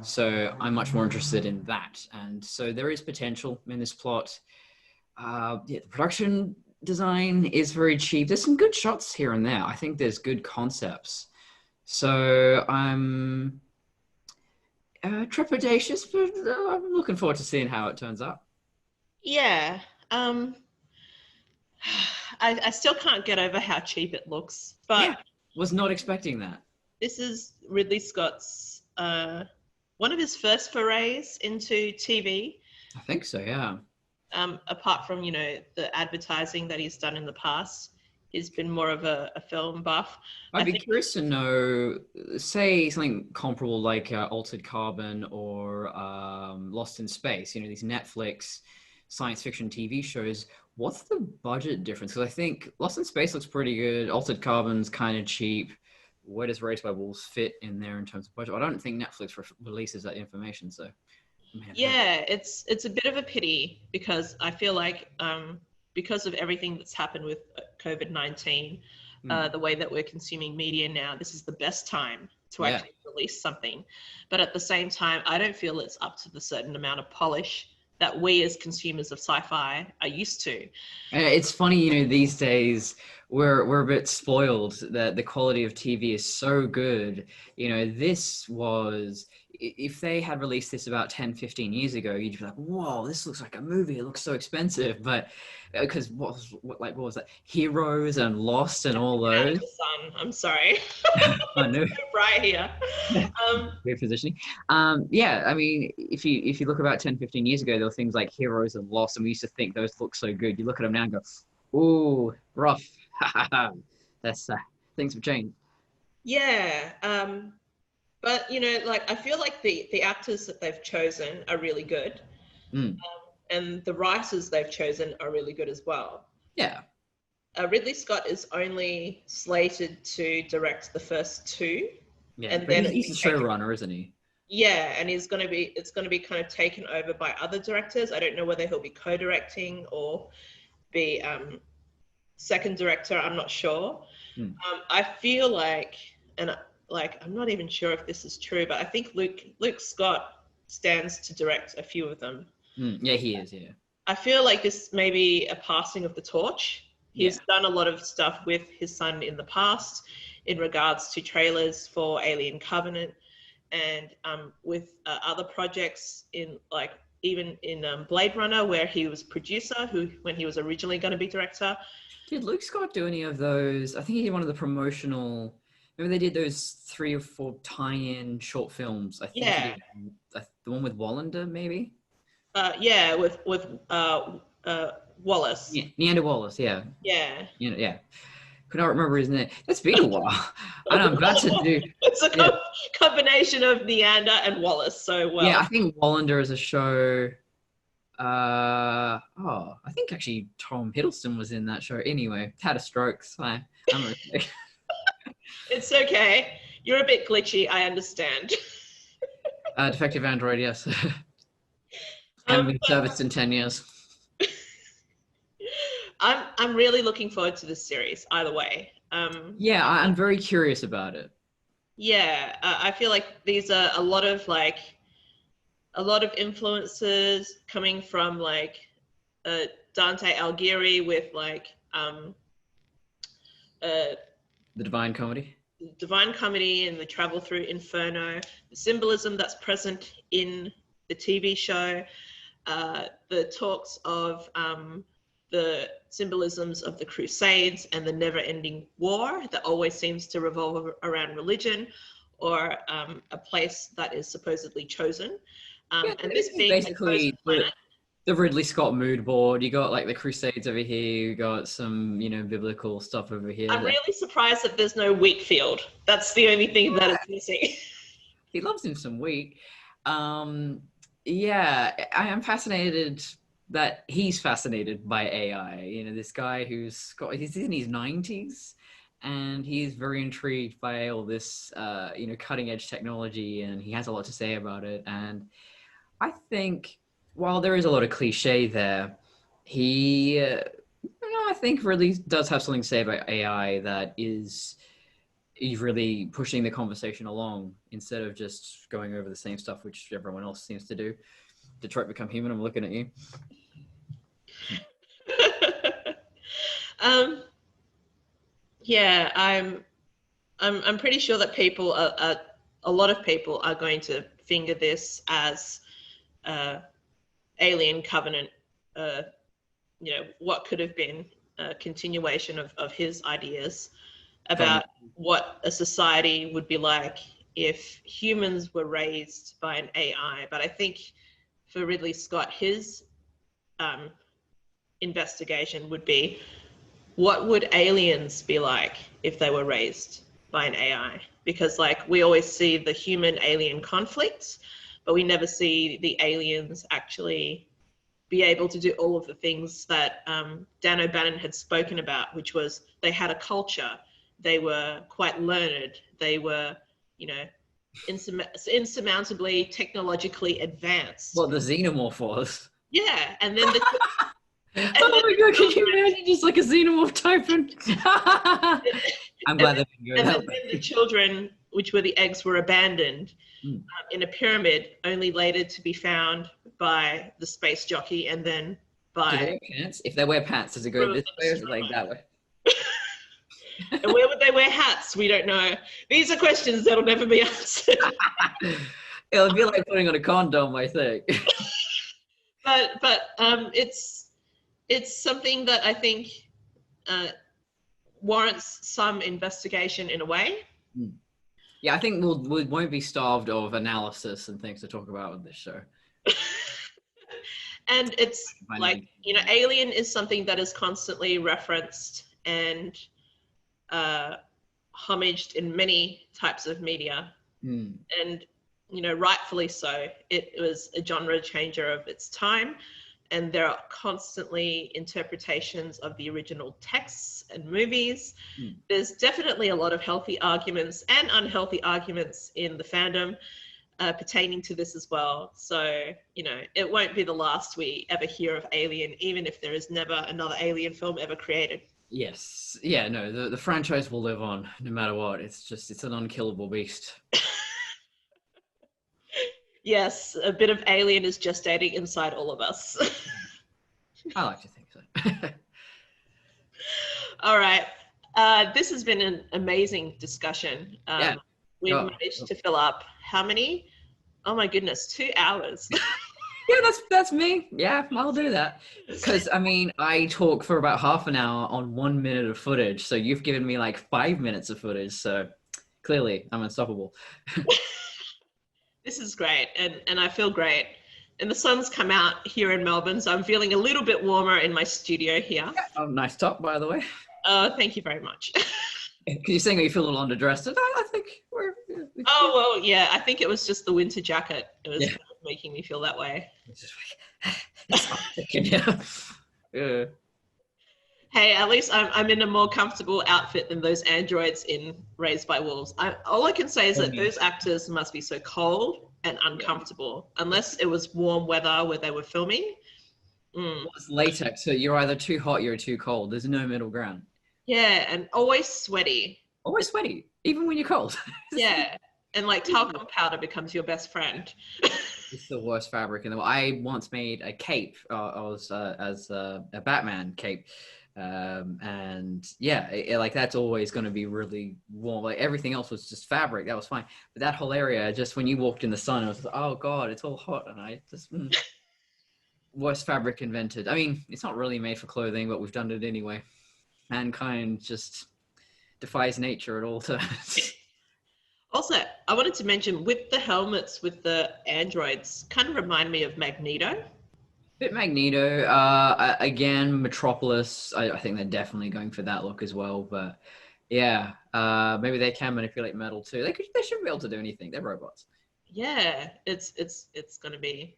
So I'm much more interested in that, and so there is potential in this plot. The production design is very cheap. There's some good shots here and there. I think there's good concepts. So I'm trepidatious, but I'm looking forward to seeing how it turns out. Yeah. I still can't get over how cheap it looks, but was not expecting that. This is Ridley Scott's one of his first forays into TV. I think so, yeah. Apart from, the advertising that he's done in the past, he's been more of a film buff. I'd be curious to know, say something comparable like Altered Carbon or Lost in Space, these Netflix science fiction TV shows. What's the budget difference? Because I think Lost in Space looks pretty good. Altered Carbon's kind of cheap. Where does Raised by Wolves fit in there in terms of budget? I don't think Netflix releases that information, so. Yeah, it's a bit of a pity, because I feel like because of everything that's happened with COVID-19, the way that we're consuming media now, this is the best time to actually release something. But at the same time, I don't feel it's up to the certain amount of polish that we as consumers of sci-fi are used to. It's funny, you know, these days we're a bit spoiled that the quality of TV is so good. You know, this was, if they had released this about 10, 15 years ago, you'd be like, whoa, this looks like a movie. It looks so expensive. But because what was that? Heroes and Lost and all those. Sun, I'm sorry. I know. Right here. Weird positioning. Yeah, I mean, if you look about 10, 15 years ago, there were things like Heroes and Lost, and we used to think those look so good. You look at them now and go, ooh, rough. That's things have changed. Yeah. But, you know, like, I feel like the actors that they've chosen are really good. And the writers they've chosen are really good as well. Yeah. Ridley Scott is only slated to direct the first two. Yeah, and but then he's the showrunner, isn't he? Yeah, and it's going to be kind of taken over by other directors. I don't know whether he'll be co-directing or be second director. I'm not sure. I feel like, and like, I'm not even sure if this is true, but I think Luke Scott stands to direct a few of them. Yeah, he is. Yeah. I feel like this may be a passing of the torch. He's done a lot of stuff with his son in the past in regards to trailers for Alien Covenant, and with other projects in, like, even in Blade Runner, where he was producer, when he was originally going to be director. Did Luke Scott do any of those? I think he did one of the promotional. Remember they did those 3 or 4 tie-in short films. I think he did the one with Wallander, maybe. With Wallace. Yeah, Neander Wallace. Yeah. Yeah. Yeah. Could not remember his name. That's been a while. And I'm about to do. It's a combination of Neander and Wallace. So well. Yeah, I think Wallander is a show. I think actually Tom Hiddleston was in that show. Anyway, had a stroke. So I'm okay. It's okay. You're a bit glitchy. I understand. Defective Android, yes. Haven't been serviced in 10 years. I'm really looking forward to this series. Either way. Yeah, I'm very curious about it. Yeah, I feel like these are a lot of influences coming from, like, Dante Alighieri with, like, the Divine Comedy. Divine Comedy and the travel through Inferno, the symbolism that's present in the TV show, the talks of the symbolisms of the Crusades and the never-ending war that always seems to revolve around religion or a place that is supposedly chosen. And this being basically the Ridley Scott mood board. You got, like, the Crusades over here. You got some, you know, biblical stuff over here. I'm really surprised that there's no wheat field. That's the only thing that is missing. He loves him some wheat. Yeah, I am fascinated that he's fascinated by AI. You know, this guy he's in his 90s, and he's very intrigued by all this, you know, cutting edge technology, and he has a lot to say about it. And I think while there is a lot of cliche there, I think really does have something to say about AI that is really pushing the conversation along instead of just going over the same stuff which everyone else seems to do. Detroit Become Human, I'm looking at you. Yeah, I'm pretty sure that a lot of people are going to finger this as Alien Covenant, you know, what could have been a continuation of his ideas about what a society would be like if humans were raised by an AI. But I think for Ridley Scott, his investigation would be, what would aliens be like if they were raised by an AI? Because, like, we always see the human-alien conflicts, but we never see the aliens actually be able to do all of the things that Dan O'Bannon had spoken about, which was they had a culture, they were quite learned, they were, you know, insurmountably technologically advanced. Well, the xenomorph was. Yeah, and then oh my god, can you imagine just like a xenomorph typing? I'm glad that and then the children which were the eggs were abandoned in a pyramid, only later to be found by the space jockey and then Do they by... wear pants? If they wear pants, does it go this way or is it like that way? And where would they wear hats? We don't know. These are questions that'll never be answered. It'll be like putting on a condom, I think. But it's something that I think warrants some investigation in a way. Yeah, I think we won't be starved of analysis and things to talk about on this show. And it's like, you know, alien is something that is constantly referenced and homaged in many types of media. And, you know, rightfully so. It was a genre changer of its time. And there are constantly interpretations of the original texts and movies. There's definitely a lot of healthy arguments and unhealthy arguments in the fandom pertaining to this as well. So, you know, it won't be the last we ever hear of Alien, even if there is never another Alien film ever created. Yes. Yeah, no, the franchise will live on no matter what. It's an unkillable beast. Yes, a bit of Alien is gestating inside all of us. I like to think so. All right. This has been an amazing discussion. Yeah. We've managed to fill up how many? Oh my goodness, 2 hours. Yeah, that's me. Yeah, I'll do that. Because, I mean, I talk for about half an hour on 1 minute of footage. So you've given me like 5 minutes of footage. So clearly I'm unstoppable. This is great. And I feel great. And the sun's come out here in Melbourne, so I'm feeling a little bit warmer in my studio here. Yeah. Oh, nice top, by the way. Thank you very much. Because you're saying that you feel a little underdressed. I think we're... Oh, well, yeah. I think it was just the winter jacket. It was kind of making me feel that way. It's just like, yeah. Hey, at least I'm in a more comfortable outfit than those androids in Raised by Wolves. All I can say is that those actors must be so cold and uncomfortable, unless it was warm weather where they were filming. Well, it's latex, so you're either too hot, you're too cold. There's no middle ground. Yeah, and always sweaty. Always sweaty, even when you're cold. Yeah, and like talcum powder becomes your best friend. It's the worst fabric in the world. I once made a cape. I was as a Batman cape. And yeah, like that's always going to be really warm. Like everything else was just fabric. That was fine. But that whole area, just when you walked in the sun, it was like, oh God, it's all hot. And I just, worst fabric invented. I mean, it's not really made for clothing, but we've done it anyway. Mankind just defies nature at all times. Also, I wanted to mention with the helmets, with the androids, kind of remind me of Magneto. Bit Magneto, again, Metropolis. I think they're definitely going for that look as well. But yeah, maybe they can manipulate metal too. They should be able to do anything. They're robots. Yeah, it's gonna be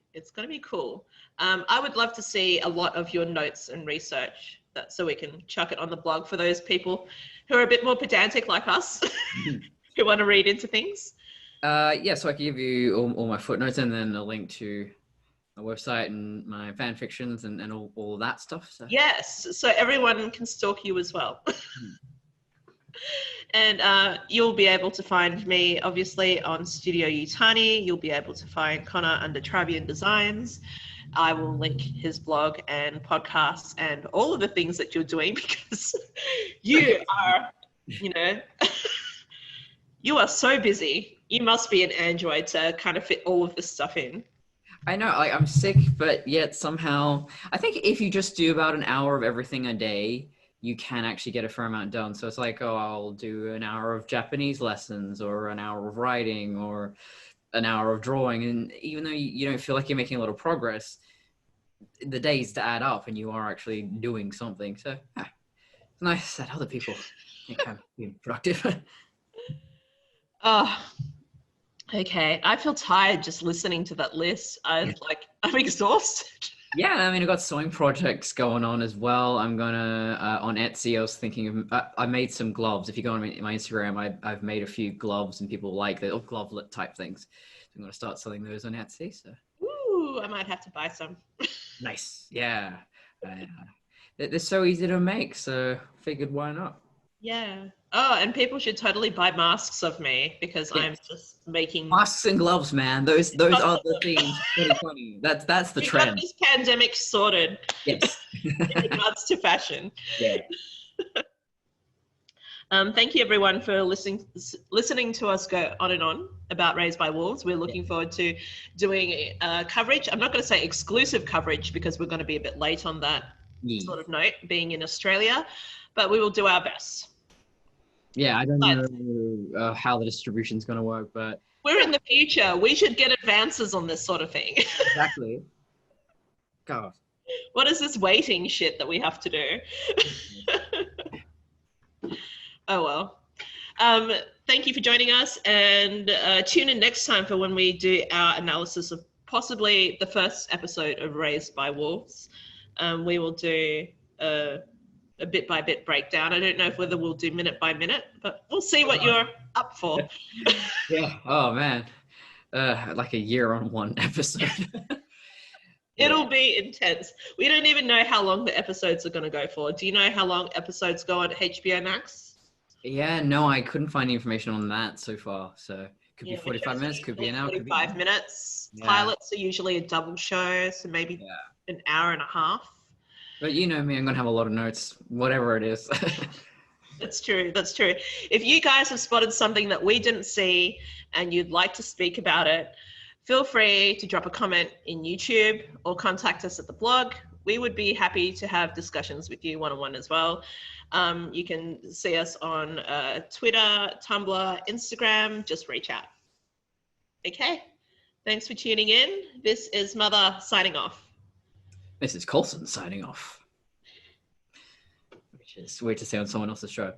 cool. I would love to see a lot of your notes and research, so we can chuck it on the blog for those people who are a bit more pedantic like us, who want to read into things. Yeah, so I can give you all my footnotes and then a link to my website and my fan fictions and all that stuff. So. Yes, so everyone can stalk you as well. And you'll be able to find me, obviously, on Studio Yutani. You'll be able to find Connor under Travian Designs. I will link his blog and podcasts and all of the things that you're doing because you are, you know, you are so busy. You must be an android to kind of fit all of this stuff in. I know, like I'm sick, but yet somehow, I think if you just do about an hour of everything a day, you can actually get a fair amount done. So it's like, oh, I'll do an hour of Japanese lessons or an hour of writing or an hour of drawing. And even though you don't feel like you're making a lot of progress, the days to add up and you are actually doing something. So it's nice that other people think I'm being productive. Oh, okay. I feel tired just listening to that list. I'm exhausted. Yeah, I mean, I've got sewing projects going on as well. I'm gonna on Etsy. I was thinking of I made some gloves. If you go on my Instagram, I've made a few gloves, and people like the glovelet type things. So I'm gonna start selling those on Etsy. So, ooh, I might have to buy some. Nice, yeah. They're so easy to make, so figured why not. Yeah. Oh, and people should totally buy masks of me because I'm Yes. just making. Masks and gloves, man. Those are the themes for 2020. That's the We got trend. this pandemic sorted Yes. in regards to fashion. Yeah. Thank you everyone for listening to us go on and on about Raised by Wolves. We're looking forward to doing coverage. I'm not going to say exclusive coverage because we're going to be a bit late on that sort of note, being in Australia, but we will do our best. Yeah, I don't know how the distribution is going to work, but we're in the future. We should get advances on this sort of thing. exactly. God. What is this waiting shit that we have to do? Oh well. Thank you for joining us, and tune in next time for when we do our analysis of possibly the first episode of Raised by Wolves. We will do a bit by bit breakdown. I don't know whether we'll do minute by minute, but we'll see what you're up for. Yeah. Oh man. Like a year on one episode. It'll be intense. We don't even know how long the episodes are going to go for. Do you know how long episodes go on HBO Max? Yeah, no, I couldn't find any information on that so far. So could be 45 minutes, could be an hour, could be 45 minutes. Yeah. Pilots are usually a double show, so maybe an hour and a half. But you know me, I'm gonna have a lot of notes, whatever it is. That's true. That's true. If you guys have spotted something that we didn't see and you'd like to speak about it, feel free to drop a comment in YouTube or contact us at the blog. We would be happy to have discussions with you one-on-one as well. You can see us on Twitter, Tumblr, Instagram. Just reach out. Okay. Thanks for tuning in. This is Mother signing off. This is Colson signing off. Which is weird to say on someone else's show.